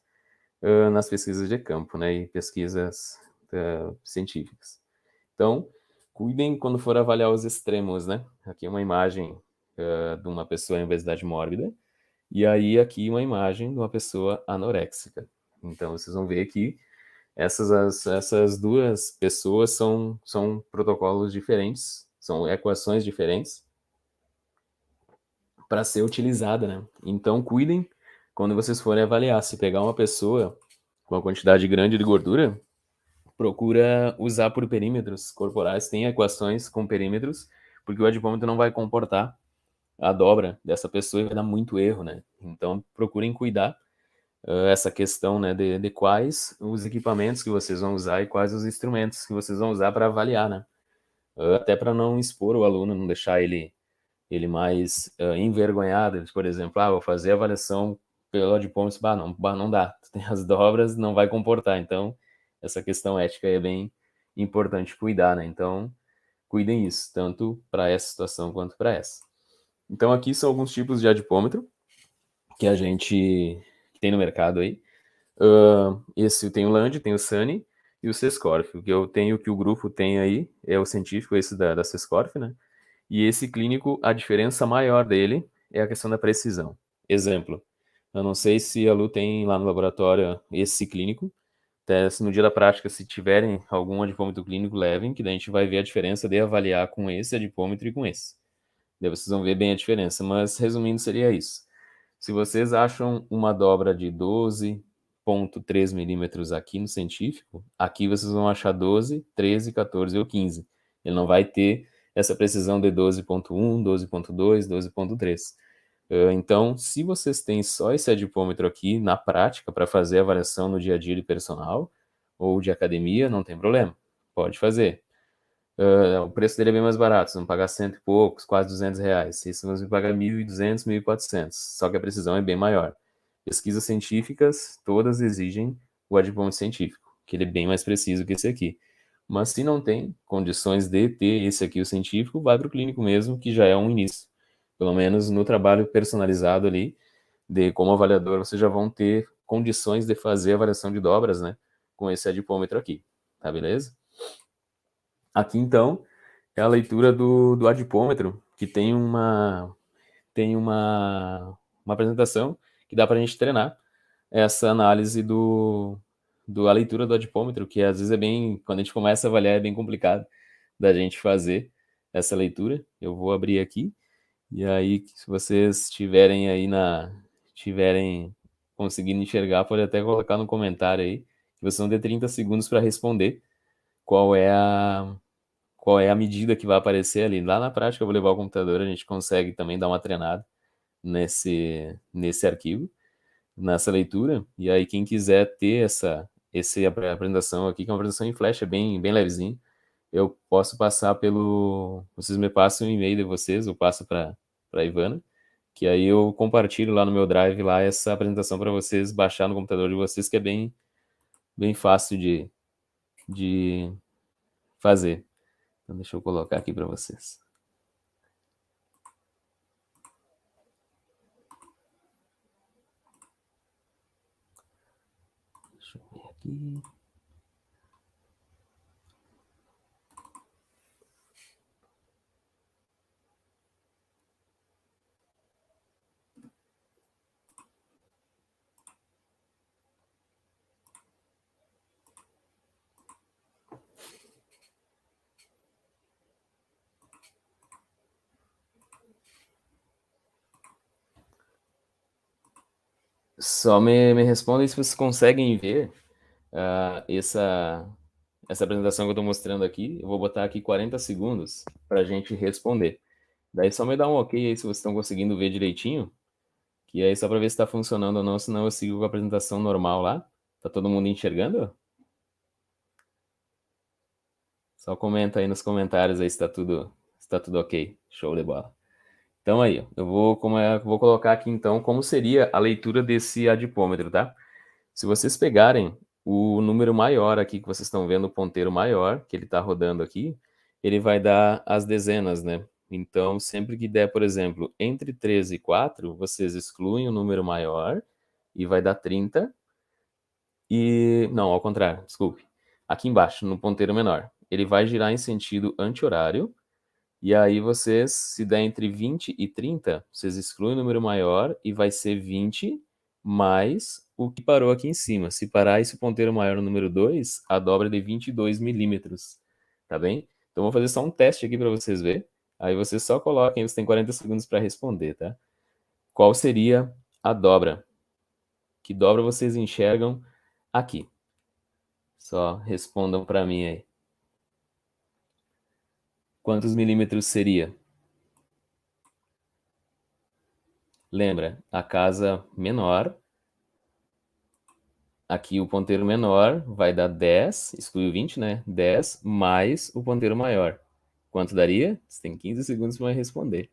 de campo, né? E pesquisas científicas. Então, cuidem quando for avaliar os extremos, né? Aqui é uma imagem de uma pessoa em obesidade mórbida, e aí aqui uma imagem de uma pessoa anoréxica. Então, vocês vão ver que essas duas pessoas são protocolos diferentes, são equações diferentes para ser utilizada, né? Então, cuidem quando vocês forem avaliar. Se pegar uma pessoa com uma quantidade grande de gordura, procura usar por perímetros corporais. Tem equações com perímetros, porque o adipômetro não vai comportar a dobra dessa pessoa e vai dar muito erro, né? Então, procurem cuidar essa questão, né, de quais os equipamentos que vocês vão usar e quais os instrumentos que vocês vão usar para avaliar, né? Até para não expor o aluno, não deixar ele mais envergonhado. Por exemplo, vou fazer a avaliação pelo adipômetro, não dá, tem as dobras, não vai comportar. Então, essa questão ética é bem importante cuidar, né? Então, cuidem isso, tanto para essa situação quanto para essa. Então, aqui são alguns tipos de adipômetro que a gente tem no mercado aí. Esse tem o Land, tem o Sunny e o Sescorf. O que eu tenho, que o grupo tem aí, é o científico, esse da Sescorf, né? E esse clínico, a diferença maior dele é a questão da precisão. Exemplo, eu não sei se a Lu tem lá no laboratório esse clínico, até se no dia da prática, se tiverem algum adipômetro clínico, levem, que daí a gente vai ver a diferença de avaliar com esse adipômetro e com esse. Daí vocês vão ver bem a diferença, mas resumindo, seria isso. Se vocês acham uma dobra de 12,3 milímetros aqui no científico, aqui vocês vão achar 12, 13, 14 ou 15. Ele não vai ter essa precisão de 12,1, 12,2, 12,3. Então, se vocês têm só esse adipômetro aqui na prática para fazer avaliação no dia a dia de personal ou de academia, não tem problema, pode fazer. O preço dele é bem mais barato, vocês vão pagar cento e poucos, quase 200 reais. Esse você vai pagar 1.200, 1.400, só que a precisão é bem maior. Pesquisas científicas, todas exigem o adipômetro científico, que ele é bem mais preciso que esse aqui. Mas se não tem condições de ter esse aqui, o científico, vai para o clínico mesmo, que já é um início. Pelo menos no trabalho personalizado ali, de como avaliador, vocês já vão ter condições de fazer avaliação de dobras, né? Com esse adipômetro aqui, tá beleza? Aqui, então, é a leitura do adipômetro, que tem uma apresentação que dá para a gente treinar essa análise a leitura do adipômetro, que às vezes é bem, quando a gente começa a avaliar, é bem complicado da gente fazer essa leitura. Eu vou abrir aqui, e aí, se vocês tiverem aí tiverem conseguindo enxergar, pode até colocar no comentário aí, que vocês vão ter 30 segundos para responder qual é a medida que vai aparecer ali. Lá na prática, eu vou levar o computador, a gente consegue também dar uma treinada nesse arquivo, nessa leitura. E aí, quem quiser ter essa apresentação aqui, que é uma apresentação em Flash, é bem, bem levezinho, eu posso passar Vocês me passam o e-mail de vocês, eu passo para a Ivana, que aí eu compartilho lá no meu Drive lá essa apresentação para vocês baixar no computador de vocês, que é bem, bem fácil de fazer. Então, deixa eu colocar aqui para vocês. Deixa eu ver aqui. Só me respondem se vocês conseguem ver essa apresentação que eu estou mostrando aqui. Eu vou botar aqui 40 segundos para a gente responder. Daí só me dá um ok aí se vocês estão conseguindo ver direitinho, que aí só para ver se está funcionando ou não, senão eu sigo com a apresentação normal lá. Tá todo mundo enxergando? Só comenta aí nos comentários aí se tá tudo ok. Show de bola. Então aí, vou colocar aqui então como seria a leitura desse adipômetro, tá? Se vocês pegarem o número maior aqui que vocês estão vendo, o ponteiro maior, que ele está rodando aqui, ele vai dar as dezenas, né? Então, sempre que der, por exemplo, entre 13 e 4, vocês excluem o número maior e vai dar 30. Não, ao contrário, desculpe. Aqui embaixo, no ponteiro menor, ele vai girar em sentido anti-horário. E aí vocês, se der entre 20 e 30, vocês excluem o número maior e vai ser 20 mais o que parou aqui em cima. Se parar esse ponteiro maior no número 2, a dobra é de 22 milímetros, tá bem? Então vou fazer só um teste aqui para vocês verem. Aí vocês só coloquem, você tem 40 segundos para responder, tá? Qual seria a dobra? Que dobra vocês enxergam aqui? Só respondam para mim aí. Quantos milímetros seria? Lembra, a casa menor, aqui o ponteiro menor vai dar 10, exclui o 20, né? 10 mais o ponteiro maior. Quanto daria? Você tem 15 segundos para responder.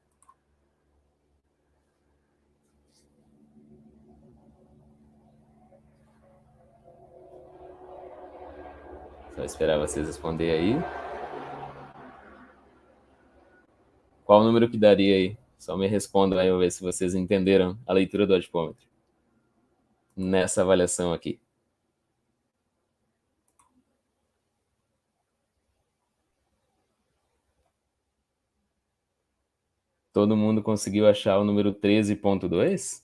Só esperar vocês responder aí. Qual o número que daria aí? Só me respondam aí, eu vou ver se vocês entenderam a leitura do adipômetro nessa avaliação aqui. Todo mundo conseguiu achar o número 13,2?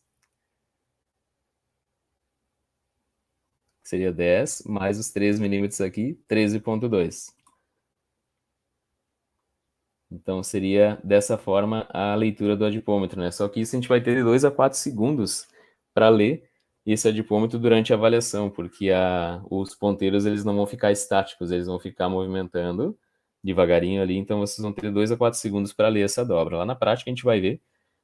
Seria 10 mais os 3 milímetros aqui, 13,2. Então seria dessa forma a leitura do adipômetro, né? Só que isso a gente vai ter de 2 a 4 segundos para ler esse adipômetro durante a avaliação, porque os ponteiros eles não vão ficar estáticos, eles vão ficar movimentando devagarinho ali, então vocês vão ter 2 a 4 segundos para ler essa dobra. Lá na prática a gente vai ver,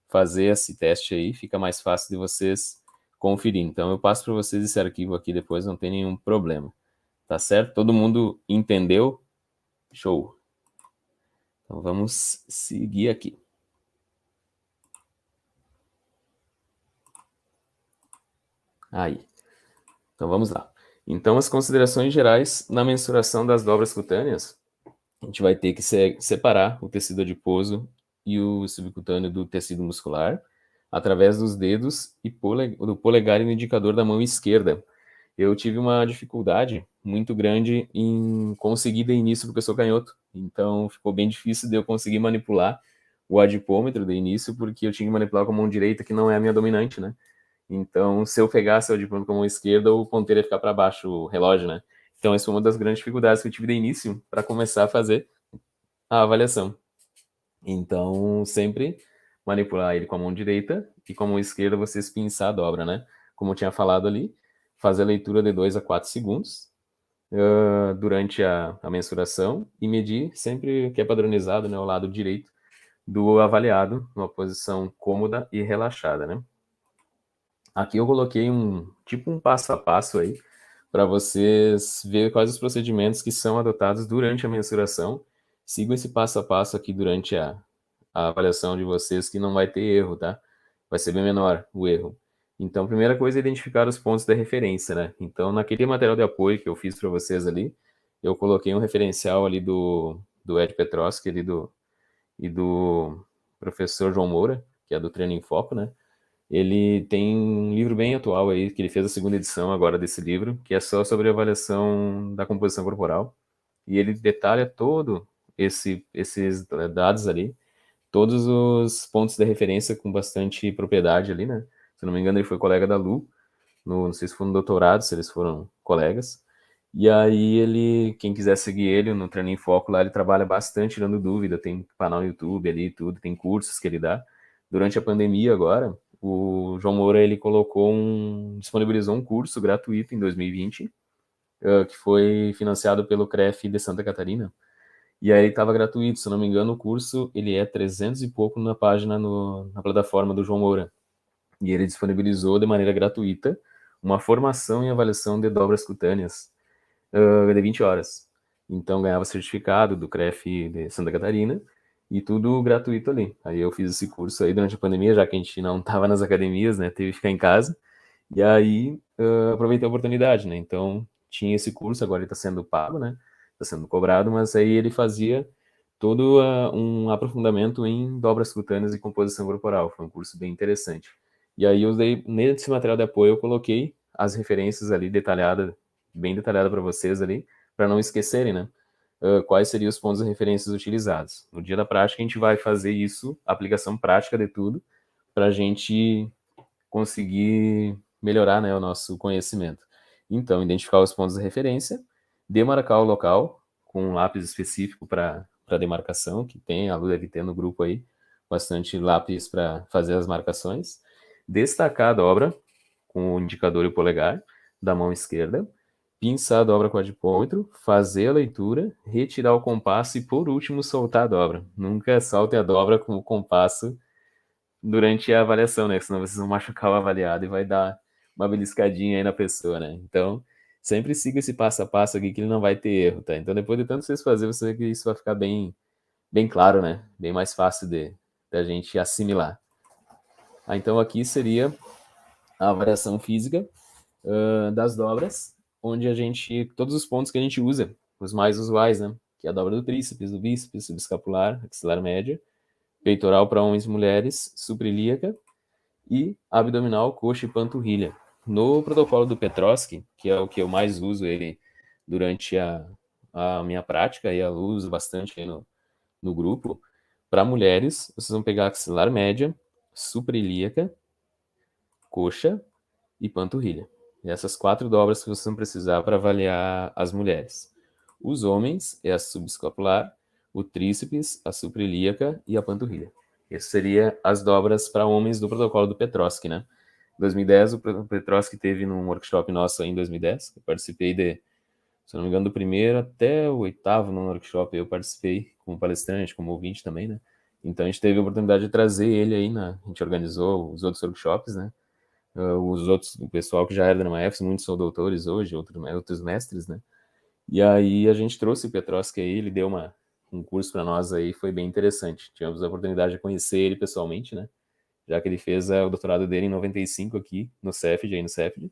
fazer esse teste aí, fica mais fácil de vocês conferir. Então eu passo para vocês esse arquivo aqui depois, não tem nenhum problema. Tá certo? Todo mundo entendeu? Show! Então vamos seguir aqui. Aí. Então vamos lá. Então as considerações gerais na mensuração das dobras cutâneas, a gente vai ter que separar o tecido adiposo e o subcutâneo do tecido muscular através dos dedos e do polegar e do indicador da mão esquerda. Eu tive uma dificuldade muito grande em conseguir de início porque eu sou canhoto. Então ficou bem difícil de eu conseguir manipular o adipômetro de início porque eu tinha que manipular com a mão direita, que não é a minha dominante, né? Então, se eu pegasse o adipômetro com a mão esquerda, o ponteiro ia ficar para baixo, o relógio, né? Então, essa foi uma das grandes dificuldades que eu tive de início para começar a fazer a avaliação. Então, sempre manipular ele com a mão direita e com a mão esquerda vocês pinçar a dobra, né? como eu tinha falado ali, fazer a leitura de 2 a 4 segundos durante a mensuração e medir sempre que é padronizado, né, o lado direito do avaliado, numa posição cômoda e relaxada, né? Aqui eu coloquei um passo a passo aí para vocês ver quais os procedimentos que são adotados durante a mensuração. Sigam esse passo a passo aqui durante a avaliação de vocês, que não vai ter erro, tá? Vai ser bem menor o erro. Então, a primeira coisa é identificar os pontos da referência, né? Então, naquele material de apoio que eu fiz para vocês ali, eu coloquei um referencial ali do Ed Petroski e do professor João Moura, que é do Treino em Foco, né? Ele tem um livro bem atual aí, que ele fez a segunda edição agora desse livro, que é só sobre a avaliação da composição corporal. E ele detalha todo esses dados ali, todos os pontos de referência com bastante propriedade ali, né? Se não me engano, ele foi colega da Lu, não sei se foi no doutorado, se eles foram colegas. E aí quem quiser seguir ele no Treino em Foco lá, ele trabalha bastante tirando dúvida, tem canal no YouTube ali, tudo, tem cursos que ele dá. Durante a pandemia agora, o João Moura, ele disponibilizou um curso gratuito em 2020, que foi financiado pelo CREF de Santa Catarina. E aí estava gratuito, se não me engano, o curso ele é 300 e pouco na página, na plataforma do João Moura. E ele disponibilizou de maneira gratuita uma formação em avaliação de dobras cutâneas de 20 horas. Então ganhava certificado do CREF de Santa Catarina e tudo gratuito ali. Aí eu fiz esse curso aí durante a pandemia, já que a gente não estava nas academias, né? Teve que ficar em casa. E aí aproveitei a oportunidade, né? Então tinha esse curso, agora ele está sendo pago, né? Está sendo cobrado, mas aí ele fazia todo um aprofundamento em dobras cutâneas e composição corporal. Foi um curso bem interessante. E aí eu usei, nesse material de apoio, eu coloquei as referências ali bem detalhada para vocês ali, para não esquecerem, né? Quais seriam os pontos de referências utilizados. No dia da prática, a gente vai fazer isso, aplicação prática de tudo, para a gente conseguir melhorar, né, o nosso conhecimento. Então, identificar os pontos de referência, demarcar o local com um lápis específico para demarcação, que tem, a Lu deve ter no grupo aí, bastante lápis para fazer as marcações, destacar a dobra com o indicador e o polegar da mão esquerda, pinçar a dobra com o adipômetro, fazer a leitura, retirar o compasso e, por último, soltar a dobra. Nunca solte a dobra com o compasso durante a avaliação, né? Senão vocês vão machucar o avaliado e vai dar uma beliscadinha aí na pessoa, né? Então, sempre siga esse passo a passo aqui que ele não vai ter erro, tá? Então, depois de tanto vocês fazerem, você vê que isso vai ficar bem claro, né? Bem mais fácil da gente assimilar. Então, aqui seria a avaliação física das dobras, onde todos os pontos que a gente usa, os mais usuais, né? Que é a dobra do tríceps, do bíceps, subescapular, axilar média, peitoral para homens e mulheres, suprailíaca e abdominal, coxa e panturrilha. No protocolo do Petroski, que é o que eu mais uso ele durante a minha prática, e eu uso bastante aí no grupo, para mulheres, vocês vão pegar axilar média, suprailíaca, coxa e panturrilha. E essas 4 dobras que vocês vão precisar para avaliar as mulheres. Os homens é a subescapular, o tríceps, a suprailíaca e a panturrilha. Essas seriam as dobras para homens do protocolo do Petroski, né? Em 2010, o Petroski teve num workshop nosso aí em 2010, eu participei se não me engano, do primeiro até o 8º no workshop, eu participei como palestrante, como ouvinte também, né? Então a gente teve a oportunidade de trazer ele aí, a gente organizou os outros workshops, né? O pessoal que já era da NMAF, muitos são doutores hoje, outros mestres, né? E aí a gente trouxe o Petroski aí, ele deu um curso para nós aí, foi bem interessante. Tivemos a oportunidade de conhecer ele pessoalmente, né? Já que ele fez o doutorado dele em 95 aqui no CEFD, aí no CEFD.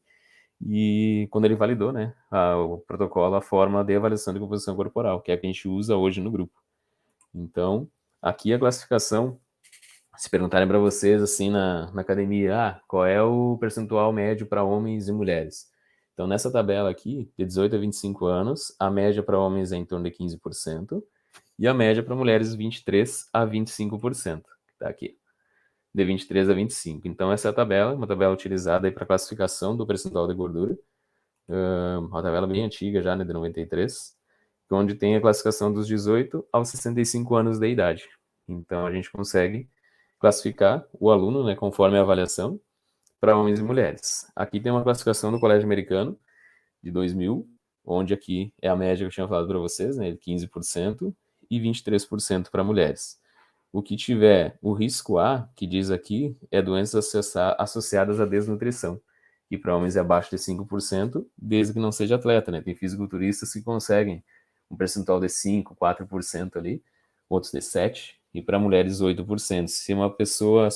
E quando ele validou, né, o protocolo, a forma de avaliação de composição corporal, que é a que a gente usa hoje no grupo. Então, aqui a classificação, se perguntarem para vocês assim na academia, qual é o percentual médio para homens e mulheres? Então, nessa tabela aqui, de 18 a 25 anos, a média para homens é em torno de 15%, e a média para mulheres 23 a 25%, que está aqui, de 23 a 25. Então, essa é a tabela, uma tabela utilizada para classificação do percentual de gordura, uma tabela bem antiga já, né, de 93, onde tem a classificação dos 18 aos 65 anos de idade. Então, a gente consegue classificar o aluno, né, conforme a avaliação, para homens e mulheres. Aqui tem uma classificação do Colégio Americano de 2000, onde aqui é a média que eu tinha falado para vocês, né, 15% e 23% para mulheres. O que tiver o risco A, que diz aqui, é doenças associadas à desnutrição, que para homens é abaixo de 5%, desde que não seja atleta, né? Tem fisiculturistas que conseguem um percentual de 5, 4% ali, outros de 7%, e para mulheres 8%. Se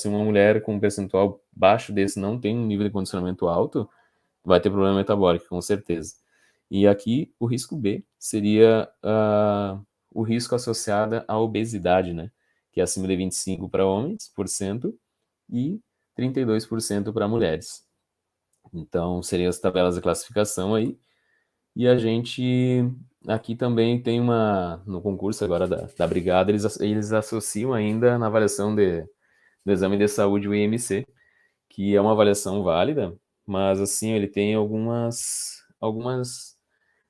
uma mulher com um percentual baixo desse não tem um nível de condicionamento alto, vai ter problema metabólico, com certeza. E aqui o risco B seria o risco associado à obesidade, né? Que é acima de 25% para homens, por cento, e 32% para mulheres. Então, seriam as tabelas de classificação aí. E a gente aqui também tem no concurso agora da Brigada, eles associam ainda na avaliação do exame de saúde o IMC, que é uma avaliação válida, mas assim, ele tem algumas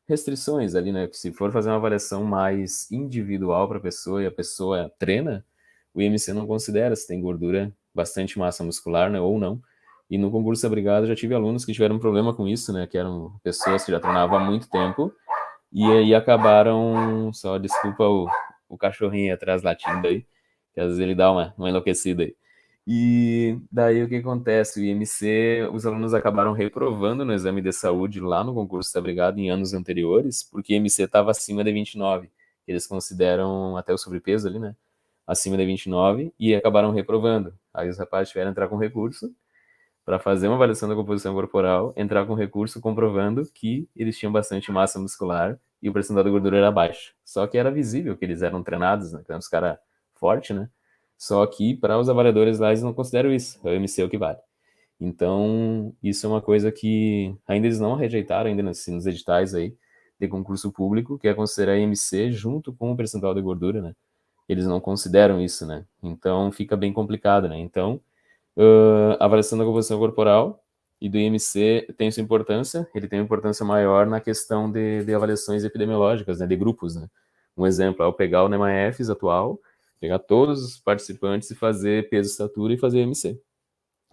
restrições ali, né? Se for fazer uma avaliação mais individual para a pessoa e a pessoa treina, o IMC não considera se tem gordura, bastante massa muscular, né? Ou não. E no concurso da Brigada já tive alunos que tiveram problema com isso, né? Que eram pessoas que já treinavam há muito tempo e aí acabaram, só desculpa o cachorrinho atrás latindo aí, que às vezes ele dá uma enlouquecida aí. E daí o que acontece? O IMC, os alunos acabaram reprovando no exame de saúde lá no concurso da Brigada em anos anteriores, porque o IMC estava acima de 29, que eles consideram até o sobrepeso ali, né? Acima de 29, e acabaram reprovando. Aí os rapazes tiveram que entrar com recurso para fazer uma avaliação da composição corporal, entrar com recurso comprovando que eles tinham bastante massa muscular e o percentual de gordura era baixo. Só que era visível que eles eram treinados, né? Que eram os caras fortes, né? Só que para os avaliadores lá eles não consideram isso, é o MC o que vale. Então, isso é uma coisa que ainda eles não rejeitaram ainda nos editais aí de concurso público, que é considerar IMC junto com o percentual de gordura, né? Eles não consideram isso, né? Então, fica bem complicado, né? Então, a avaliação da composição corporal e do IMC tem sua importância, ele tem uma importância maior na questão de avaliações epidemiológicas, né, de grupos, né. Um exemplo é eu pegar o NEMA-EFES atual, pegar todos os participantes e fazer peso, estatura e fazer IMC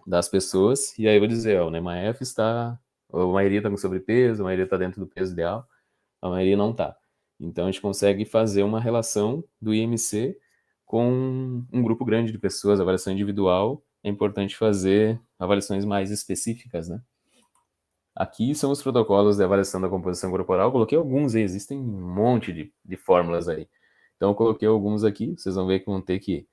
das pessoas, e aí eu vou dizer, ó, o NEMA-EFES está, a maioria está com sobrepeso, a maioria está dentro do peso ideal, a maioria não está. Então a gente consegue fazer uma relação do IMC com um grupo grande de pessoas, avaliação individual, é importante fazer avaliações mais específicas, né? Aqui são os protocolos de avaliação da composição corporal. Eu coloquei alguns aí, existem um monte de fórmulas aí. Então, eu coloquei alguns aqui, vocês vão ver que vão ter que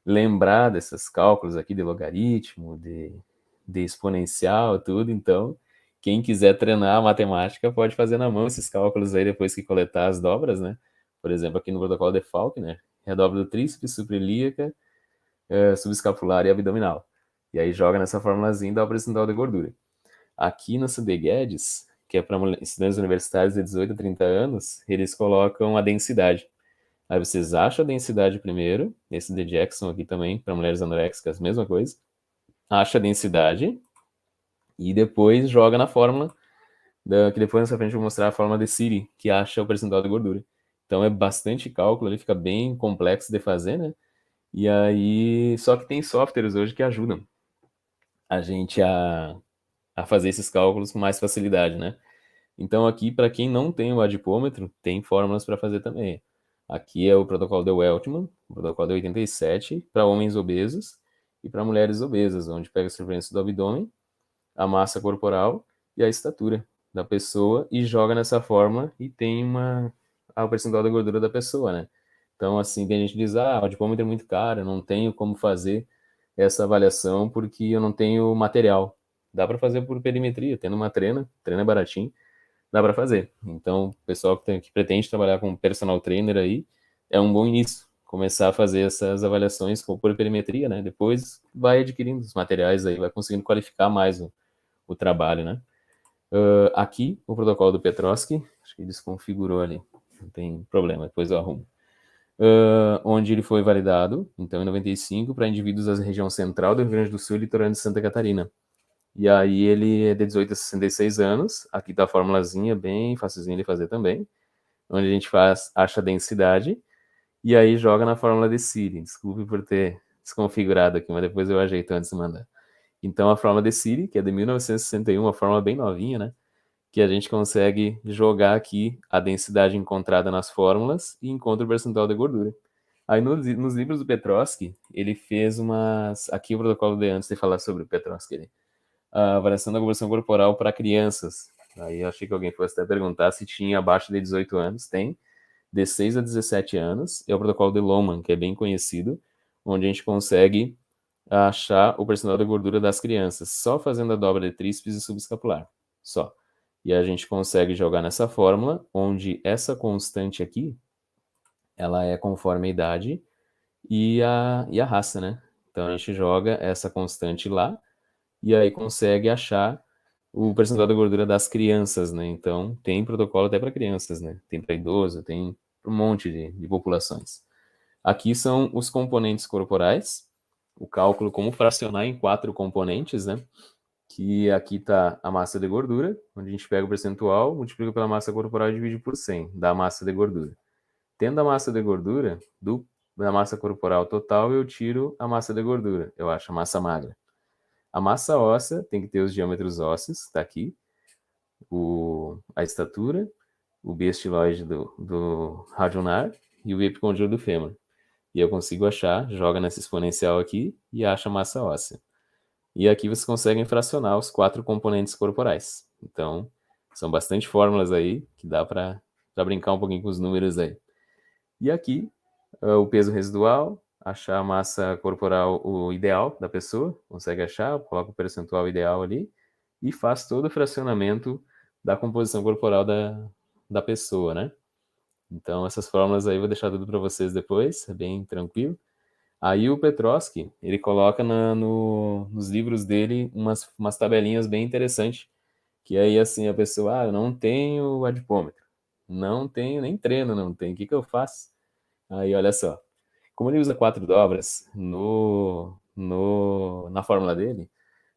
lembrar desses cálculos aqui de logaritmo, de exponencial, tudo. Então, quem quiser treinar a matemática pode fazer na mão esses cálculos aí depois que coletar as dobras, né? Por exemplo, aqui no protocolo de Faulkner, é a dobra do tríceps, suprailíaca, subescapular e abdominal. E aí joga nessa formulazinha e dá o percentual de gordura. Aqui no CD Guedes, que é para estudantes universitários de 18 a 30 anos, eles colocam a densidade. Aí vocês acham a densidade primeiro, esse de Jackson aqui também, para mulheres anoréxicas, mesma coisa. Acha a densidade e depois joga na fórmula, que depois nessa frente eu vou mostrar a fórmula de Siri, que acha o percentual de gordura. Então é bastante cálculo, ele fica bem complexo de fazer, né? E aí, só que tem softwares hoje que ajudam a gente a fazer esses cálculos com mais facilidade, né? Então aqui, para quem não tem o adipômetro, tem fórmulas para fazer também. Aqui é o protocolo de Weltman, o protocolo de 87, para homens obesos e para mulheres obesas, onde pega a circunferência do abdômen, a massa corporal e a estatura da pessoa e joga nessa fórmula e tem o percentual da gordura da pessoa, né? Então, assim, tem gente que diz, o adipômetro é muito caro, eu não tenho como fazer essa avaliação porque eu não tenho material. Dá para fazer por perimetria, tendo uma treina é baratinho, dá para fazer. Então, o pessoal que pretende trabalhar com personal trainer aí, é um bom início, começar a fazer essas avaliações por perimetria, né? Depois vai adquirindo os materiais aí, vai conseguindo qualificar mais o trabalho, né? Aqui, o protocolo do Petroski, acho que ele desconfigurou ali, não tem problema, depois eu arrumo. Onde ele foi validado, então em 95, para indivíduos da região central do Rio Grande do Sul e litorâneo de Santa Catarina. E aí ele é de 18 a 66 anos, aqui tá a formulazinha bem facilzinha de fazer também, onde a gente acha a densidade, e aí joga na fórmula de Siri. Desculpe por ter desconfigurado aqui, mas depois eu ajeito antes de mandar. Então, a fórmula DECIRI, que é de 1961, uma fórmula bem novinha, né? Que a gente consegue jogar aqui a densidade encontrada nas fórmulas e encontra o percentual de gordura. Aí nos livros do Petroski, ele fez umas... Aqui o protocolo de antes de falar sobre o Petroski, a avaliação da composição corporal para crianças. Aí eu achei que alguém fosse até perguntar se tinha abaixo de 18 anos. Tem, de 6 a 17 anos. É o protocolo de Lohmann, que é bem conhecido, onde a gente consegue achar o percentual de gordura das crianças, só fazendo a dobra de tríceps e subescapular. Só. E a gente consegue jogar nessa fórmula, onde essa constante aqui, ela é conforme a idade e a raça, né? Então a gente joga essa constante lá e aí consegue achar o percentual de gordura das crianças, né? Então tem protocolo até para crianças, né? Tem para idoso, tem um monte de populações. Aqui são os componentes corporais, o cálculo como fracionar em 4 componentes, né? Que aqui está a massa de gordura, onde a gente pega o percentual, multiplica pela massa corporal e divide por 100, da massa de gordura. Tendo a massa de gordura, da massa corporal total, eu tiro a massa de gordura, eu acho a massa magra. A massa óssea tem que ter os diâmetros ósseos, está aqui, a estatura, o biestiloide do radionar e o epicondilo do fêmur. E eu consigo achar, joga nessa exponencial aqui e acha a massa óssea. E aqui vocês conseguem fracionar os 4 componentes corporais. Então, são bastante fórmulas aí que dá para brincar um pouquinho com os números aí. E aqui, o peso residual, achar a massa corporal o ideal da pessoa, consegue achar, coloca o percentual ideal ali e faz todo o fracionamento da composição corporal da pessoa, né? Então, essas fórmulas aí eu vou deixar tudo para vocês depois, é bem tranquilo. Aí o Petroski, ele coloca nos livros dele umas tabelinhas bem interessantes, que aí assim a pessoa, eu não tenho adipômetro, não tenho nem treino, não tenho, o que que eu faço? Aí olha só, como ele usa 4 dobras na fórmula dele,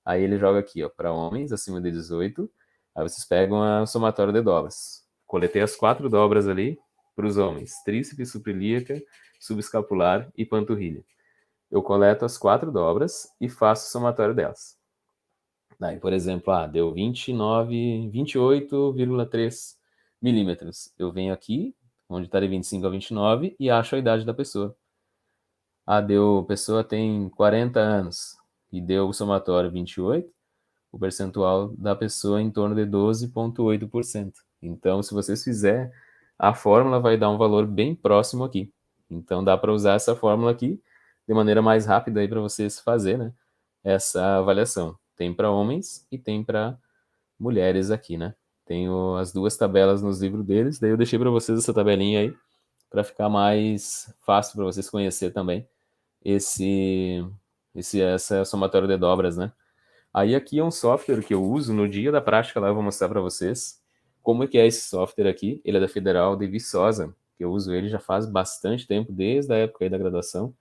aí ele joga aqui, ó, para homens acima de 18, aí vocês pegam a somatória de dobras. Coletei as 4 dobras ali para os homens, tríceps, suprailíaca, subescapular e panturrilha. Eu coleto as 4 dobras e faço o somatório delas. Daí, por exemplo, deu 28,3 milímetros. Eu venho aqui, onde está de 25 a 29, e acho a idade da pessoa. A pessoa tem 40 anos e deu o somatório 28, o percentual da pessoa é em torno de 12,8%. Então, se vocês fizerem, a fórmula vai dar um valor bem próximo aqui. Então, dá para usar essa fórmula aqui de maneira mais rápida aí para vocês fazer, né? Essa avaliação. Tem para homens e tem para mulheres aqui, né? Tenho as 2 tabelas nos livros deles, daí eu deixei para vocês essa tabelinha aí para ficar mais fácil para vocês conhecer também essa somatória de dobras, né? Aí aqui é um software que eu uso no dia da prática lá, eu vou mostrar para vocês como é que é esse software aqui. Ele é da Federal de Viçosa, que eu uso ele já faz bastante tempo, desde a época aí da graduação.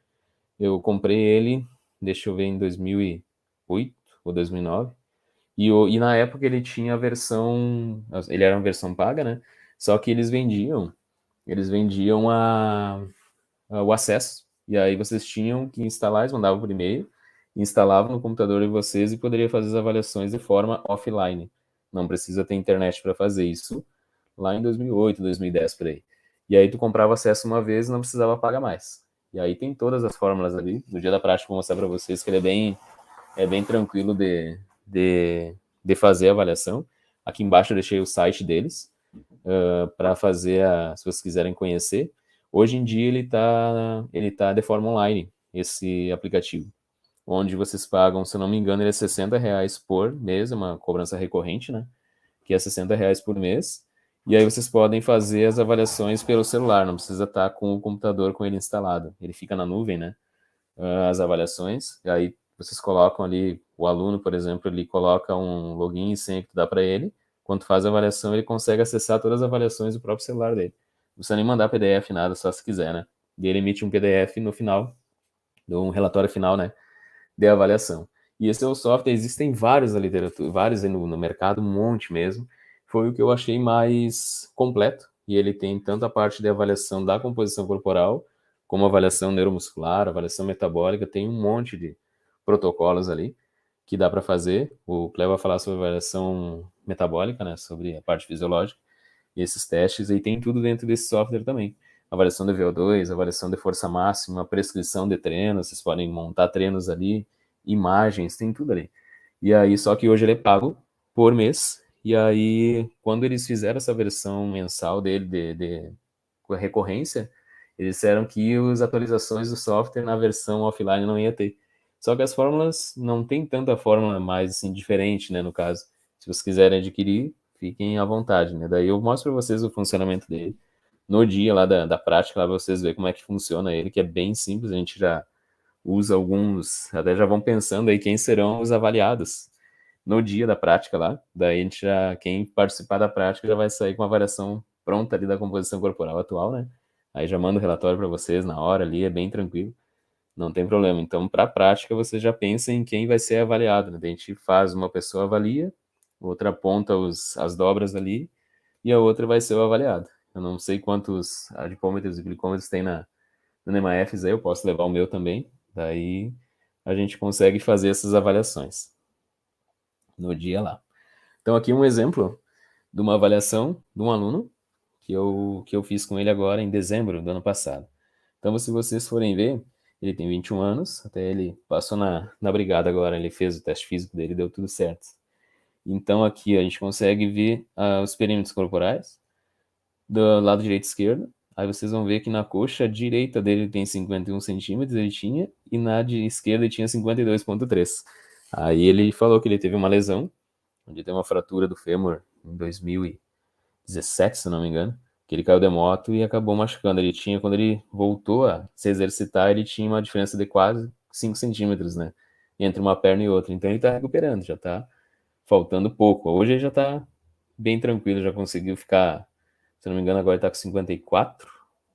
Eu comprei ele, deixa eu ver, em 2008 ou 2009. E na época ele tinha a versão, ele era uma versão paga, né? Só que eles vendiam o acesso. E aí vocês tinham que instalar, eles mandavam por e-mail, instalavam no computador de vocês e poderia fazer as avaliações de forma offline. Não precisa ter internet para fazer isso. Lá em 2008, 2010, por aí. E aí tu comprava acesso uma vez e não precisava pagar mais. E aí tem todas as fórmulas ali. No dia da prática vou mostrar para vocês que ele é bem tranquilo de fazer a avaliação. Aqui embaixo eu deixei o site deles para fazer, se vocês quiserem conhecer. Hoje em dia ele tá de forma online, esse aplicativo, onde vocês pagam, se eu não me engano, ele é R$ 60 por mês, uma cobrança recorrente, né? Que é R$ 60 por mês. E aí vocês podem fazer as avaliações pelo celular, não precisa estar com o computador com ele instalado. Ele fica na nuvem, né? As avaliações. E aí vocês colocam ali, o aluno, por exemplo, ele coloca um login e senha que tu dá para ele. Quando faz a avaliação, ele consegue acessar todas as avaliações do próprio celular dele. Não precisa nem mandar PDF, nada, só se quiser, né? E ele emite um PDF no final, um relatório final, né? De avaliação. E esse é o software, existem vários na literatura, vários aí no mercado, um monte mesmo. Foi o que eu achei mais completo. E ele tem tanto a parte de avaliação da composição corporal, como avaliação neuromuscular, avaliação metabólica, tem um monte de protocolos ali. que dá para fazer. O Cléo vai falar sobre avaliação metabólica, né, sobre a parte fisiológica, e esses testes, e tem tudo dentro desse software também. Avaliação de VO2, avaliação de força máxima, prescrição de treinos, vocês podem montar treinos ali, imagens, tem tudo ali. E aí, só que hoje ele é pago por mês, e aí, quando eles fizeram essa versão mensal dele, de recorrência, eles disseram que as atualizações do software na versão offline não ia ter. Só que as fórmulas não tem tanta fórmula mais assim, diferente, né, no caso. Se vocês quiserem adquirir, fiquem à vontade, né? Daí eu mostro para vocês o funcionamento dele no dia lá da prática, lá pra vocês verem como é que funciona ele, que é bem simples, a gente já usa alguns, até já vão pensando aí quem serão os avaliados no dia da prática lá. Daí a gente já, quem participar da prática já vai sair com a avaliação pronta ali da composição corporal atual, né? Aí já mando o relatório para vocês na hora ali, é bem tranquilo, não tem problema. Então, para a prática, você já pensa em quem vai ser avaliado, né? A gente faz, uma pessoa avalia, outra aponta as dobras ali, e a outra vai ser o avaliado. Eu não sei quantos adipômetros e glicômetros tem no NEMAEFS aí, eu posso levar o meu também, daí a gente consegue fazer essas avaliações no dia lá. Então, aqui um exemplo de uma avaliação de um aluno que eu fiz com ele agora em dezembro do ano passado. Então, se vocês forem ver, ele tem 21 anos, até ele passou na brigada agora, ele fez o teste físico dele, deu tudo certo. Então, aqui a gente consegue ver os perímetros corporais, do lado direito e esquerdo. Aí vocês vão ver que na coxa direita dele tem 51 centímetros, ele tinha, e na de esquerda ele tinha 52,3. Aí ele falou que ele teve uma lesão, onde tem uma fratura do fêmur em 2017, se não me engano, que ele caiu de moto e acabou machucando. Ele tinha, quando ele voltou a se exercitar, ele tinha uma diferença de quase 5 centímetros, né? Entre uma perna e outra. Então ele tá recuperando, já tá faltando pouco. Hoje ele já tá bem tranquilo, já conseguiu ficar, se não me engano, agora ele tá com 54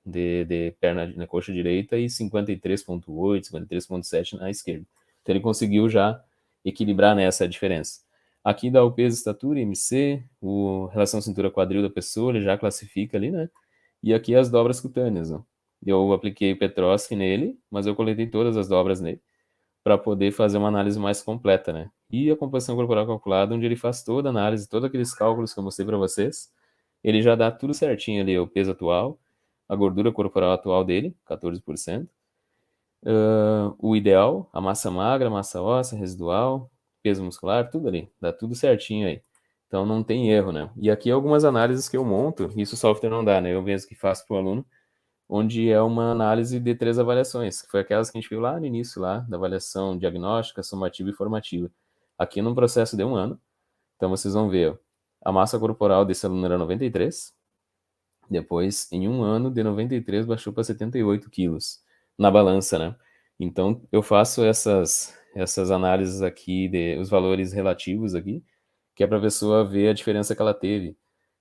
de perna na coxa direita e 53,8, 53,7 na esquerda. Então ele conseguiu já equilibrar nessa diferença. Aqui dá o peso, estatura, IMC, relação cintura-quadril da pessoa, ele já classifica ali, né? E aqui as dobras cutâneas, ó. Eu apliquei Petrosky nele, mas eu coletei todas as dobras nele para poder fazer uma análise mais completa, né? E a composição corporal calculada, onde ele faz toda a análise, todos aqueles cálculos que eu mostrei para vocês, ele já dá tudo certinho ali, o peso atual, a gordura corporal atual dele, 14%, o ideal, a massa magra, massa óssea, residual, peso muscular, tudo ali, dá tudo certinho aí. Então não tem erro, né? E aqui algumas análises que eu monto, isso o software não dá, né? Eu mesmo que faço para o aluno, onde é uma análise de 3 avaliações, que foi aquelas que a gente viu lá no início, lá, da avaliação diagnóstica, sumativa e formativa. Aqui num processo de 1 ano, então vocês vão ver, ó, a massa corporal desse aluno era 93, depois, em 1 ano, de 93 baixou para 78 quilos na balança, né? Então, eu faço essas análises aqui, os valores relativos aqui, que é para a pessoa ver a diferença que ela teve.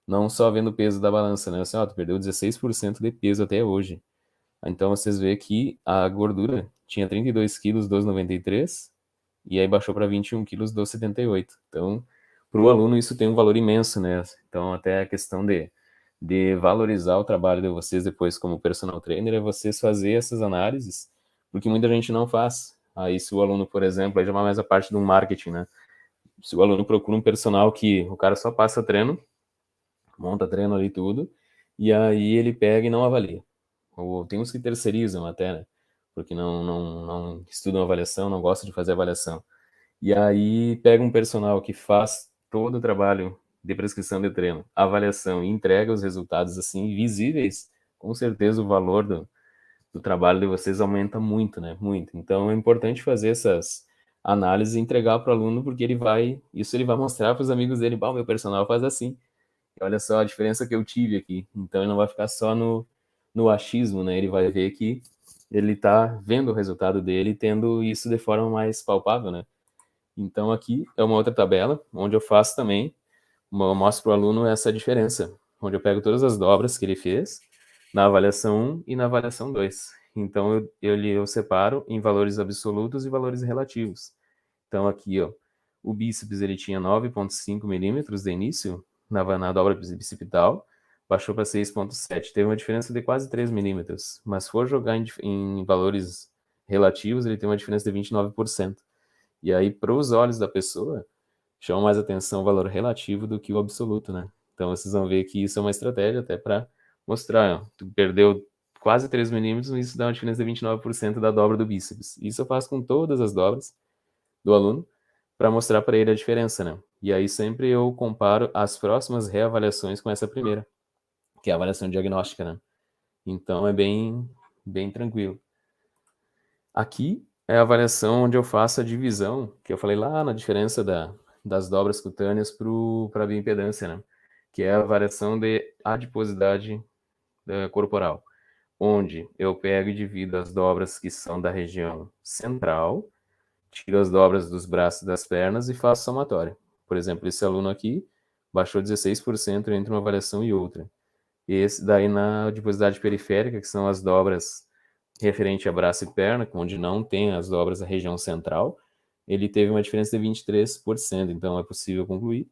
Não só vendo o peso da balança, né? Assim, ó, tu perdeu 16% de peso até hoje. Então, vocês veem que a gordura tinha 32 quilos, 2,93, e aí baixou para 21 quilos, 2,78. Então, para o aluno isso tem um valor imenso, né? Então, até a questão de valorizar o trabalho de vocês depois como personal trainer é vocês fazer essas análises, porque muita gente não faz. Aí, se o aluno, por exemplo, aí já vai mais a parte do marketing, né? Se o aluno procura um personal que o cara só passa treino, monta treino ali tudo, e aí ele pega e não avalia. Ou tem uns que terceirizam até, né? Porque não estudam avaliação, não gostam de fazer avaliação. E aí pega um personal que faz todo o trabalho de prescrição de treino, avaliação e entrega os resultados assim visíveis, com certeza o valor do trabalho de vocês aumenta muito, né? Muito. Então é importante fazer essas análises e entregar para o aluno, porque isso ele vai mostrar para os amigos dele, bah, meu personal faz assim. Olha só a diferença que eu tive aqui. Então ele não vai ficar só no achismo, né? Ele vai ver que ele está vendo o resultado dele e tendo isso de forma mais palpável, né? Então aqui é uma outra tabela, onde eu faço também, eu mostro para o aluno essa diferença, onde eu pego todas as dobras que ele fez na avaliação 1 e na avaliação 2. Então eu separo em valores absolutos e valores relativos. Então aqui, ó, o bíceps ele tinha 9,5 milímetros de início na dobra bicipital, baixou para 6,7. Teve uma diferença de quase 3 milímetros, mas se for jogar em valores relativos, ele tem uma diferença de 29%. E aí, para os olhos da pessoa, chama mais atenção o valor relativo do que o absoluto, né? Então, vocês vão ver que isso é uma estratégia até para mostrar, ó, tu perdeu quase 3 milímetros, isso dá uma diferença de 29% da dobra do bíceps. Isso eu faço com todas as dobras do aluno, para mostrar para ele a diferença, né? E aí sempre eu comparo as próximas reavaliações com essa primeira, que é a avaliação diagnóstica, né? Então é bem tranquilo. Aqui é a avaliação onde eu faço a divisão, que eu falei lá na diferença das dobras cutâneas para a bioimpedância, né? Que é a variação de adiposidade corporal, onde eu pego e divido as dobras que são da região central, tiro as dobras dos braços e das pernas e faço somatória. Por exemplo, esse aluno aqui baixou 16% entre uma avaliação e outra. Esse daí na adiposidade periférica, que são as dobras referente a braço e perna, onde não tem as dobras da região central, ele teve uma diferença de 23%. Então é possível concluir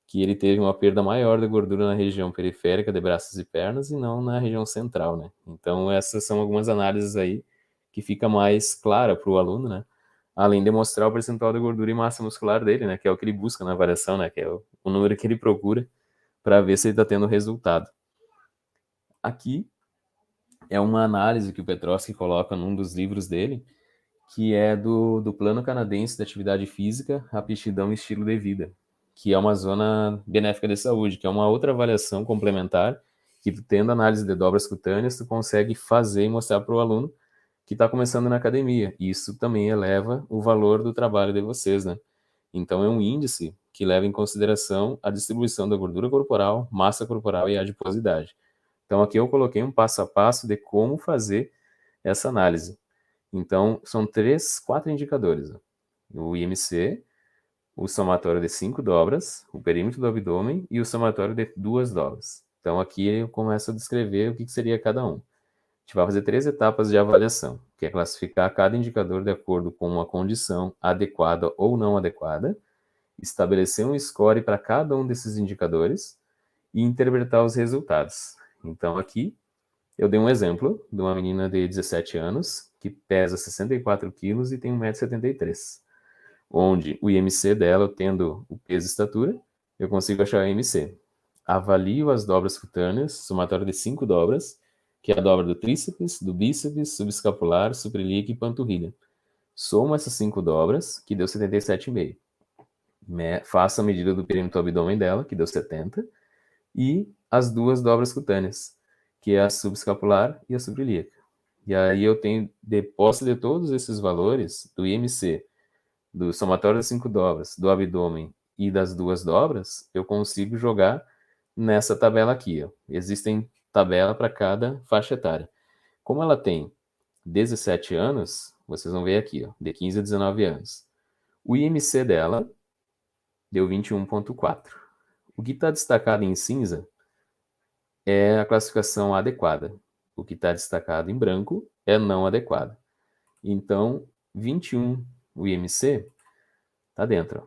que ele teve uma perda maior de gordura na região periférica de braços e pernas e não na região central, né? Então essas são algumas análises aí que fica mais clara para o aluno, né? Além de mostrar o percentual de gordura e massa muscular dele, né? Que é o que ele busca na avaliação, né? Que é o número que ele procura para ver se ele está tendo resultado. Aqui é uma análise que o Petroski coloca num dos livros dele, que é do Plano Canadense de Atividade Física, Aptidão e Estilo de Vida, que é uma zona benéfica de saúde, que é uma outra avaliação complementar, que tu tendo análise de dobras cutâneas, tu consegue fazer e mostrar para o aluno que está começando na academia. Isso também eleva o valor do trabalho de vocês, né? Então é um índice que leva em consideração a distribuição da gordura corporal, massa corporal e adiposidade. Então aqui eu coloquei um passo a passo de como fazer essa análise. Então são quatro indicadores: o IMC, o somatório de 5 dobras, o perímetro do abdômen e o somatório de 2 dobras. Então aqui eu começo a descrever o que seria cada um. A gente vai fazer 3 etapas de avaliação, que é classificar cada indicador de acordo com uma condição adequada ou não adequada, estabelecer um score para cada um desses indicadores e interpretar os resultados. Então aqui eu dei um exemplo de uma menina de 17 anos que pesa 64 quilos e tem 1,73 m, onde o IMC dela, tendo o peso e estatura, eu consigo achar o IMC. Avalio as dobras cutâneas, somatório de 5 dobras, que é a dobra do tríceps, do bíceps, subescapular, suprailíaca e panturrilha. Somo essas 5 dobras, que deu 77,5. Faço a medida do perímetro do abdômen dela, que deu 70, e as 2 dobras cutâneas, que é a subescapular e a suprailíaca. E aí eu tenho, posse de todos esses valores, do IMC, do somatório das 5 dobras, do abdômen e das 2 dobras, eu consigo jogar nessa tabela aqui. Ó. Existem tabela para cada faixa etária. Como ela tem 17 anos, vocês vão ver aqui, ó, de 15 a 19 anos. O IMC dela deu 21,4. O que está destacado em cinza é a classificação adequada. O que está destacado em branco é não adequado. Então, 21, o IMC, está dentro. Ó.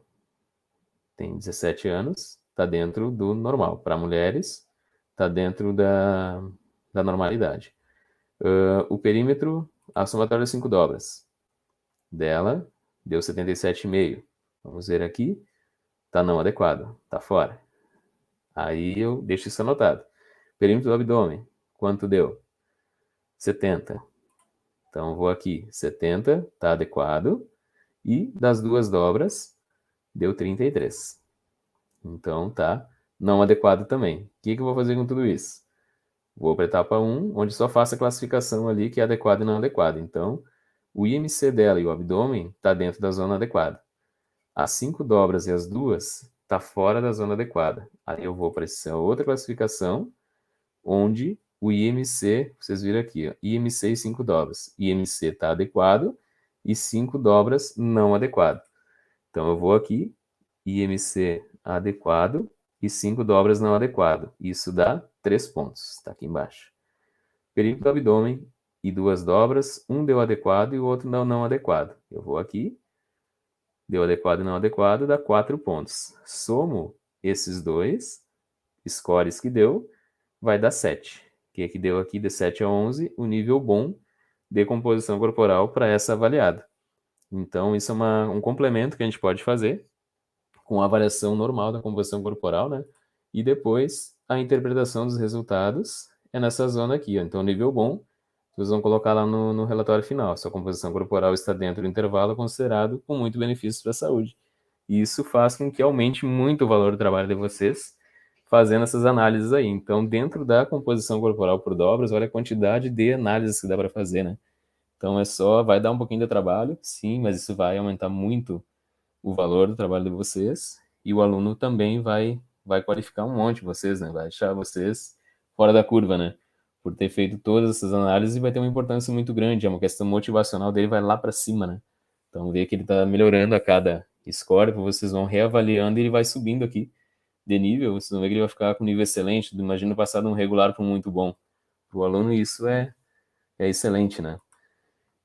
Tem 17 anos, está dentro do normal. Para mulheres, está dentro da normalidade. O perímetro, a somatória de 5 dobras. Dela, deu 77,5. Vamos ver aqui. Está não adequado, está fora. Aí eu deixo isso anotado. Perímetro do abdômen, quanto deu? 70. Então, vou aqui, 70, está adequado. E das 2 dobras, deu 33. Então, tá não adequado também. O que eu vou fazer com tudo isso? Vou para a etapa 1, onde só faço a classificação ali que é adequado e não adequado. Então, o IMC dela e o abdômen está dentro da zona adequada. As 5 dobras e as 2 está fora da zona adequada. Aí eu vou para essa outra classificação, onde o IMC, vocês viram aqui, ó, IMC e 5 dobras. IMC está adequado e 5 dobras não adequado. Então eu vou aqui, IMC adequado e 5 dobras não adequado. Isso dá 3 pontos, está aqui embaixo. Perímetro do abdômen e 2 dobras, um deu adequado e o outro não adequado. Eu vou aqui, deu adequado e não adequado, dá 4 pontos. Somo esses dois scores que deu, vai dar 7. Que deu aqui de 7 a 11, o nível bom de composição corporal para essa avaliada. Então, isso é um complemento que a gente pode fazer com a avaliação normal da composição corporal, né? E depois a interpretação dos resultados é nessa zona aqui, ó. Então, nível bom, vocês vão colocar lá no relatório final. Sua composição corporal está dentro do intervalo considerado com muito benefício para a saúde. E isso faz com que aumente muito o valor do trabalho de vocês fazendo essas análises aí. Então, dentro da composição corporal por dobras, olha a quantidade de análises que dá para fazer, né? Então, vai dar um pouquinho de trabalho, sim, mas isso vai aumentar muito o valor do trabalho de vocês e o aluno também vai qualificar um monte vocês, né? Vai deixar vocês fora da curva, né? Por ter feito todas essas análises vai ter uma importância muito grande, é uma questão motivacional dele vai lá para cima, né? Então ver que ele está melhorando a cada score, vocês vão reavaliando e ele vai subindo aqui de nível, vocês vão ver que ele vai ficar com nível excelente, imagina passar de um regular para um muito bom. Para o aluno isso é excelente, né?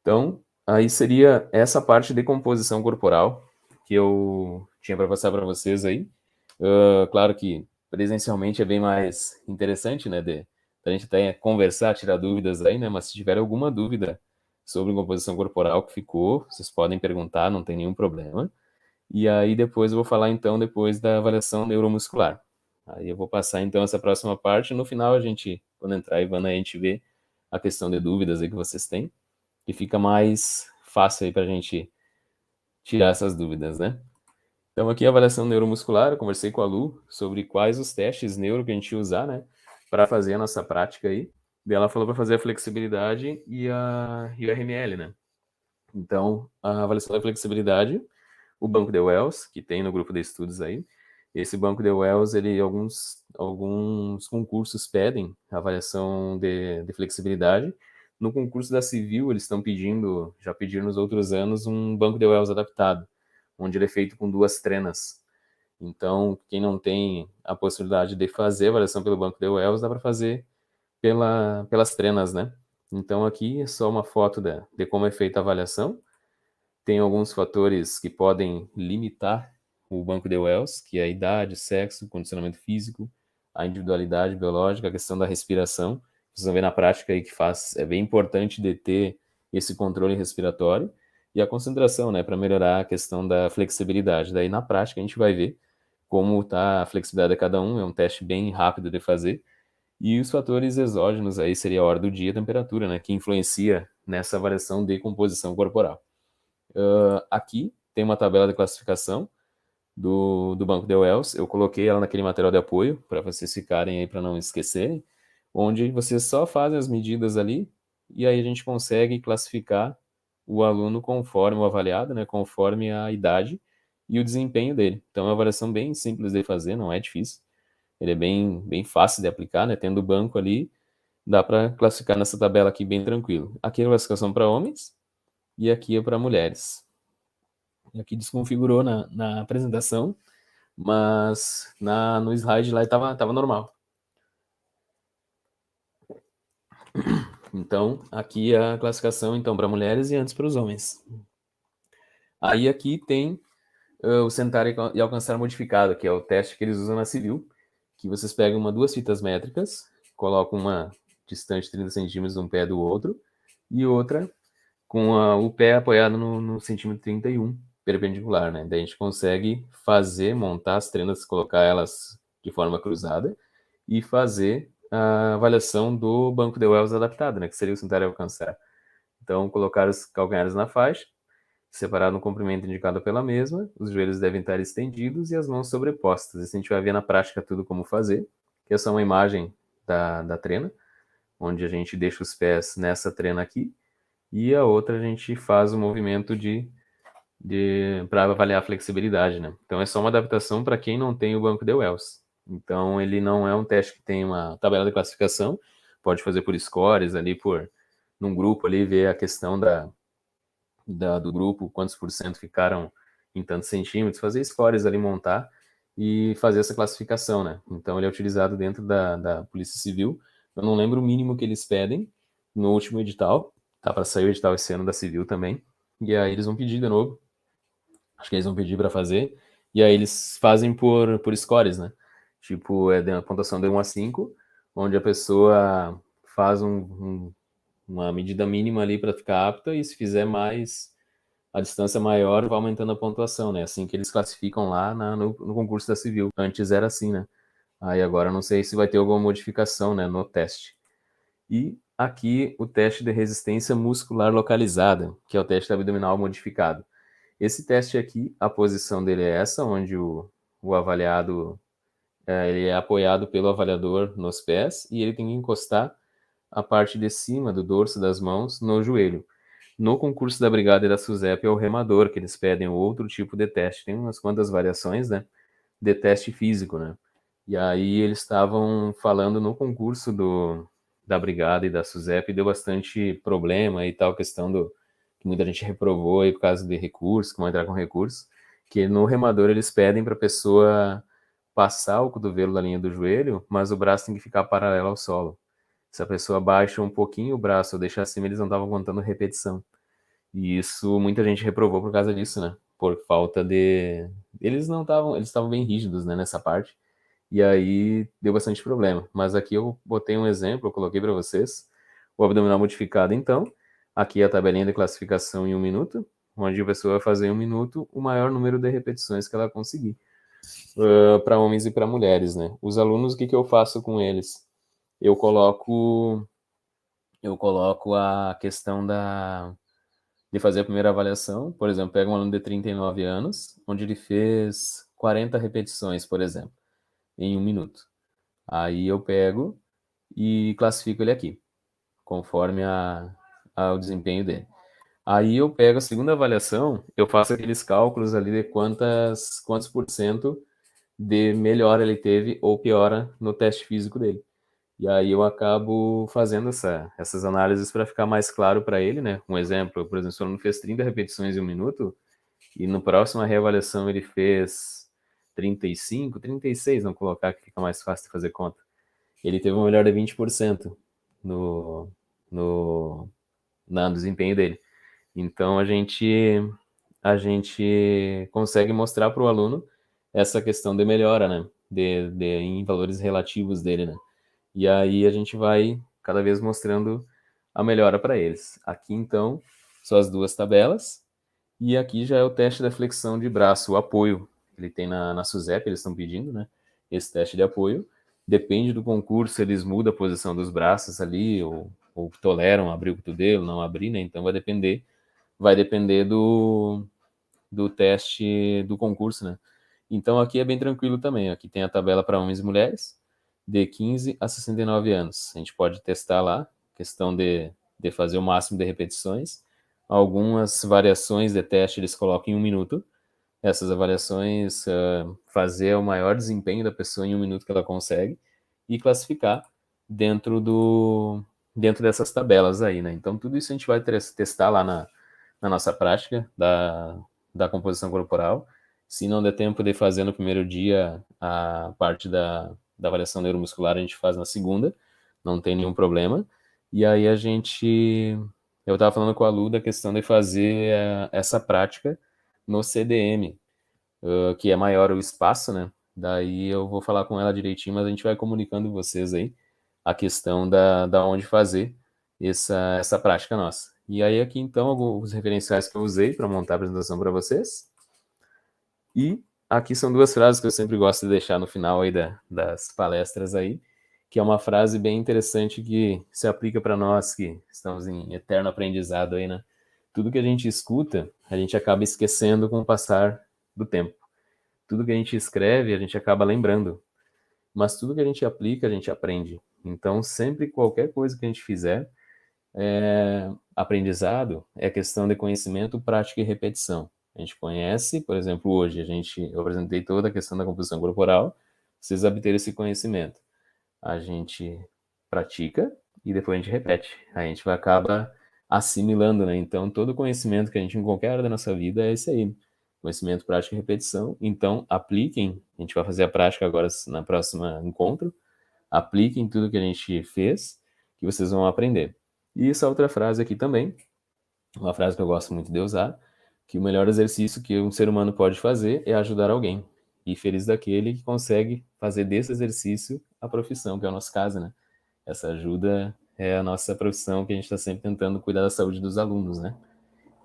Então, aí seria essa parte de composição corporal que eu tinha para passar para vocês aí. Claro que presencialmente é bem mais interessante, né, de a gente até conversar, tirar dúvidas aí, né, mas se tiver alguma dúvida sobre composição corporal que ficou, vocês podem perguntar, não tem nenhum problema. E aí depois eu vou falar então depois da avaliação neuromuscular. Aí eu vou passar então essa próxima parte, no final a gente, quando entrar, Ivana, a gente vê a questão de dúvidas aí que vocês têm que fica mais fácil aí para a gente tirar essas dúvidas, né? Então, aqui a avaliação neuromuscular, eu conversei com a Lu sobre quais os testes neuro que a gente ia usar, né, para fazer a nossa prática aí. E ela falou para fazer a flexibilidade e o RML, né? Então, a avaliação da flexibilidade, o banco de Wells, que tem no grupo de estudos aí, esse banco de Wells, alguns concursos pedem avaliação de flexibilidade. No concurso da Civil, eles estão pedindo, já pediram nos outros anos, um banco de Wells adaptado, onde ele é feito com 2 trenas. Então, quem não tem a possibilidade de fazer a avaliação pelo banco de Wells, dá para fazer pelas trenas, né? Então, aqui é só uma foto de como é feita a avaliação. Tem alguns fatores que podem limitar o banco de Wells, que é a idade, sexo, condicionamento físico, a individualidade biológica, a questão da respiração. Vocês vão ver na prática aí que é bem importante de ter esse controle respiratório e a concentração, né, para melhorar a questão da flexibilidade. Daí na prática a gente vai ver como está a flexibilidade de cada um, é um teste bem rápido de fazer. E os fatores exógenos aí seria a hora do dia e a temperatura, né, que influencia nessa variação de composição corporal. Aqui tem uma tabela de classificação do Banco de Wells. Eu coloquei ela naquele material de apoio para vocês ficarem aí para não esquecerem, onde vocês só fazem as medidas ali e aí a gente consegue classificar o aluno conforme o avaliado, né, conforme a idade e o desempenho dele. Então é uma avaliação bem simples de fazer, não é difícil. Ele é bem fácil de aplicar, né? Tendo o banco ali, dá para classificar nessa tabela aqui bem tranquilo. Aqui é a classificação para homens e aqui é para mulheres. Aqui desconfigurou na apresentação, mas no slide lá estava normal. Então, aqui é a classificação então para mulheres e antes para os homens. Aí aqui tem o sentar e alcançar modificado, que é o teste que eles usam na civil, que vocês pegam duas fitas métricas, colocam uma distante 30 centímetros de um pé do outro, e outra com o pé apoiado no centímetro 31, perpendicular, né? Daí a gente consegue montar as trenas, colocar elas de forma cruzada e fazer a avaliação do banco de Wells adaptado, né? Que seria o sentar e alcançar. Então, colocar os calcanhares na faixa, separado no comprimento indicado pela mesma, os joelhos devem estar estendidos e as mãos sobrepostas. Isso a gente vai ver na prática tudo como fazer, que é só uma imagem da trena, onde a gente deixa os pés nessa trena aqui, e a outra a gente faz o movimento para avaliar a flexibilidade, né? Então é só uma adaptação para quem não tem o banco de Wells. Então ele não é um teste que tem uma tabela de classificação, pode fazer por scores ali, num grupo ali, ver a questão do grupo, quantos por cento ficaram em tantos centímetros, fazer scores ali, montar e fazer essa classificação, né? Então ele é utilizado dentro da Polícia Civil. Eu não lembro o mínimo que eles pedem no último edital, tá para sair o edital esse ano da Civil também, e aí eles vão pedir de novo, acho que eles vão pedir para fazer, e aí eles fazem por scores, né? Tipo, é uma pontuação de 1 a 5, onde a pessoa faz uma medida mínima ali para ficar apta, e se fizer mais a distância maior vai aumentando a pontuação, né? Assim que eles classificam lá no concurso da Civil. Antes era assim, né? Aí agora não sei se vai ter alguma modificação, né, no teste. E aqui o teste de resistência muscular localizada, que é o teste abdominal modificado. Esse teste aqui, a posição dele é essa, onde o avaliado ele é apoiado pelo avaliador nos pés e ele tem que encostar a parte de cima do dorso das mãos no joelho. No concurso da Brigada e da SUSEP é o remador, que eles pedem outro tipo de teste. Tem umas quantas variações, né? De teste físico, né? E aí eles estavam falando no concurso da Brigada e da SUSEP, deu bastante problema e tal, questão do que muita gente reprovou aí por causa de recurso, que vão entrar com recurso, que no remador eles pedem para a pessoa passar o cotovelo da linha do joelho, mas o braço tem que ficar paralelo ao solo. Se a pessoa baixa um pouquinho o braço ou deixa acima, eles não estavam contando repetição. E isso muita gente reprovou por causa disso, né? Por falta de. Eles estavam bem rígidos, né, nessa parte. E aí deu bastante problema. Mas aqui eu botei um exemplo, eu coloquei para vocês. O abdominal modificado, então. Aqui é a tabelinha de classificação em 1 minuto, onde a pessoa vai fazer em 1 minuto o maior número de repetições que ela conseguir. Para homens e para mulheres, né? Os alunos, o que eu faço com eles? Eu coloco, eu coloco a questão de fazer a primeira avaliação. Por exemplo, pega um aluno de 39 anos, onde ele fez 40 repetições, por exemplo, em 1 minuto. Aí eu pego e classifico ele aqui, conforme o desempenho dele. Aí eu pego a segunda avaliação, eu faço aqueles cálculos ali de quantos por cento de melhora ele teve ou piora no teste físico dele. E aí eu acabo fazendo essas análises para ficar mais claro para ele, né? Um exemplo, por exemplo, se o aluno fez 30 repetições em 1 minuto e no próxima reavaliação ele fez 35, 36, não colocar que fica mais fácil de fazer conta. Ele teve uma melhora de 20% no, no desempenho dele. Então a gente consegue mostrar para o aluno essa questão de melhora, né? Em valores relativos dele, né? E aí a gente vai cada vez mostrando a melhora para eles. Aqui então são as duas tabelas e aqui já é o teste da flexão de braço, o apoio. Ele tem na SUSEP, eles estão pedindo, né? Esse teste de apoio. Depende do concurso, eles mudam a posição dos braços ali, ou toleram abrir o cotovelo, não abrir, né? Então vai depender do teste do concurso, né? Então aqui é bem tranquilo também. Aqui tem a tabela para homens e mulheres, de 15 a 69 anos. A gente pode testar lá, questão de fazer o máximo de repetições. Algumas variações de teste eles colocam em 1 minuto. Essas avaliações, fazer o maior desempenho da pessoa em 1 minuto que ela consegue e classificar dentro dentro dessas tabelas aí, né? Então tudo isso a gente vai testar lá na nossa prática da composição corporal. Se não der tempo de fazer no primeiro dia a parte da avaliação neuromuscular, a gente faz na segunda, não tem nenhum problema. E aí eu estava falando com a Lu da questão de fazer essa prática no CDM, que é maior o espaço, né? Daí eu vou falar com ela direitinho, mas a gente vai comunicando vocês aí a questão da onde fazer essa prática nossa. E aí aqui então alguns referenciais que eu usei para montar a apresentação para vocês. E aqui são duas frases que eu sempre gosto de deixar no final aí das palestras aí, que é uma frase bem interessante que se aplica para nós que estamos em eterno aprendizado aí, né? Tudo que a gente escuta, a gente acaba esquecendo com o passar do tempo. Tudo que a gente escreve, a gente acaba lembrando. Mas tudo que a gente aplica, a gente aprende. Então, sempre qualquer coisa que a gente fizer, aprendizado é questão de conhecimento, prática e repetição. A gente conhece, por exemplo, hoje eu apresentei toda a questão da composição corporal, vocês obteram esse conhecimento. A gente pratica e depois a gente repete. A gente vai acaba assimilando, né? Então, todo conhecimento que a gente em qualquer área da nossa vida é esse aí. Conhecimento, prática e repetição. Então, apliquem. A gente vai fazer a prática agora na próxima encontro. Apliquem tudo que a gente fez, que vocês vão aprender. E essa outra frase aqui também, uma frase que eu gosto muito de usar, que o melhor exercício que um ser humano pode fazer é ajudar alguém. E feliz daquele que consegue fazer desse exercício a profissão, que é o nosso caso, né? Essa ajuda é a nossa profissão que a gente está sempre tentando cuidar da saúde dos alunos, né?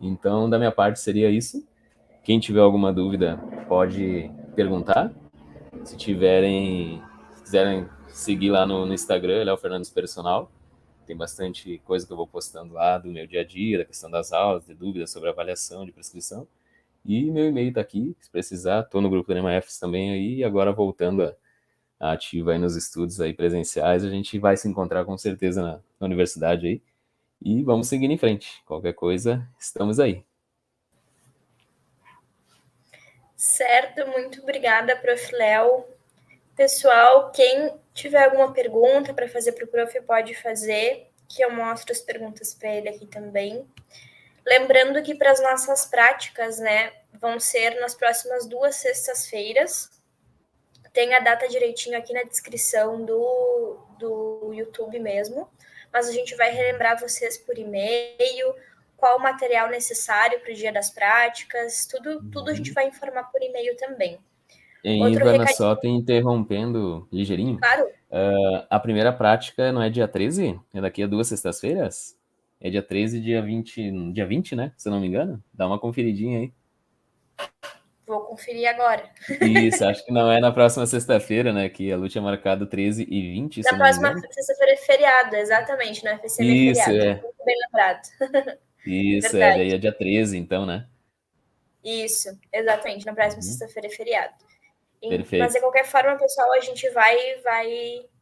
Então, da minha parte, seria isso. Quem tiver alguma dúvida, pode perguntar. Se quiserem seguir lá no Instagram, Léo Fernandes Personal, tem bastante coisa que eu vou postando lá do meu dia a dia, da questão das aulas, de dúvidas sobre avaliação de prescrição. E meu e-mail tá aqui, se precisar. Tô no grupo do NMAFs também aí, e agora voltando a ativa aí nos estudos aí presenciais, a gente vai se encontrar com certeza na universidade aí. E vamos seguindo em frente. Qualquer coisa, estamos aí. Certo, muito obrigada, Prof. Léo. Pessoal, quem tiver alguma pergunta para fazer para o Prof, pode fazer, que eu mostro as perguntas para ele aqui também. Lembrando que para as nossas práticas, né, vão ser nas próximas 2 sextas-feiras. Tem a data direitinho aqui na descrição do YouTube mesmo, mas a gente vai relembrar vocês por e-mail, qual o material necessário para o dia das práticas, tudo a gente vai informar por e-mail também. Em Outro Ivana, recadinho, só te interrompendo ligeirinho. claro. A primeira prática não é dia 13? É daqui a 2 sextas-feiras? É dia 13 e dia 20, né? Se eu não me engano. Dá uma conferidinha aí. Vou conferir agora. Isso, acho que não é na próxima sexta-feira, né? Que a luta é marcada 13 e 20, se Na eu não me próxima engano. sexta-feira é feriado, exatamente, na FCM é Isso, feriado. é. Muito bem lembrado. Isso, é. Daí Verdade. é dia 13, então, né? Isso, exatamente, na próxima Uhum. sexta-feira é feriado. Mas de Perfeito. qualquer forma, pessoal, a gente vai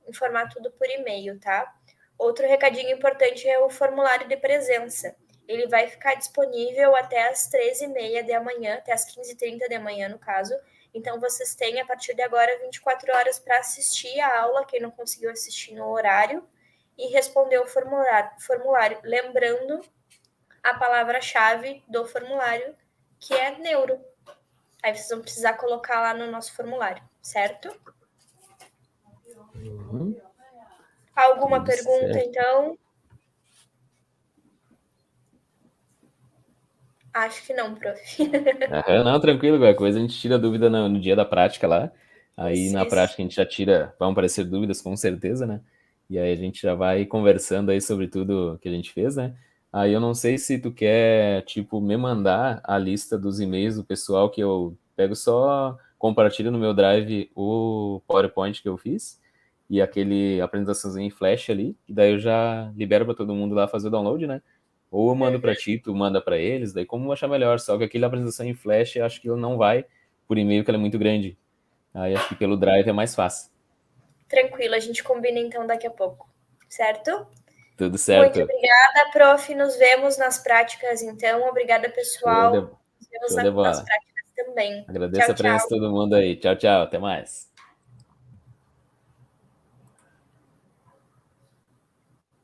informar tudo por e-mail, tá? Outro recadinho importante é o formulário de presença. Ele vai ficar disponível até as 13h30 da manhã, até as 15h30 da manhã, no caso. Então, vocês têm, a partir de agora, 24 horas para assistir a aula, quem não conseguiu assistir no horário, e responder o formulário. Lembrando a palavra-chave do formulário, que é neuro. Aí vocês vão precisar colocar lá no nosso formulário, certo? Uhum. Alguma Tudo pergunta, certo. então? Acho que não, prof. Aham, não, tranquilo, qualquer coisa a gente tira dúvida no dia da prática lá. Aí Isso, na isso. prática a gente já tira, vão aparecer dúvidas com certeza, né? E aí a gente já vai conversando aí sobre tudo que a gente fez, né? Aí eu não sei se tu quer, tipo, me mandar a lista dos e-mails do pessoal que eu pego só, compartilho no meu Drive o PowerPoint que eu fiz e aquele apresentaçãozinho em Flash ali, e daí eu já libero para todo mundo lá fazer o download, né? Ou eu mando para ti, tu manda para eles, daí como achar melhor. Só que aquela apresentação em Flash, eu acho que ele não vai por e-mail, que ela é muito grande. Aí acho que pelo Drive é mais fácil. Tranquilo, a gente combina então daqui a pouco, certo? Tudo Muito certo. obrigada, prof. Nos vemos nas práticas, então. Obrigada, Show de, pessoal. Nos vemos show de nas bola. práticas também. Agradeço Tchau, a presença tchau. de todo mundo aí. Tchau, tchau. Até mais.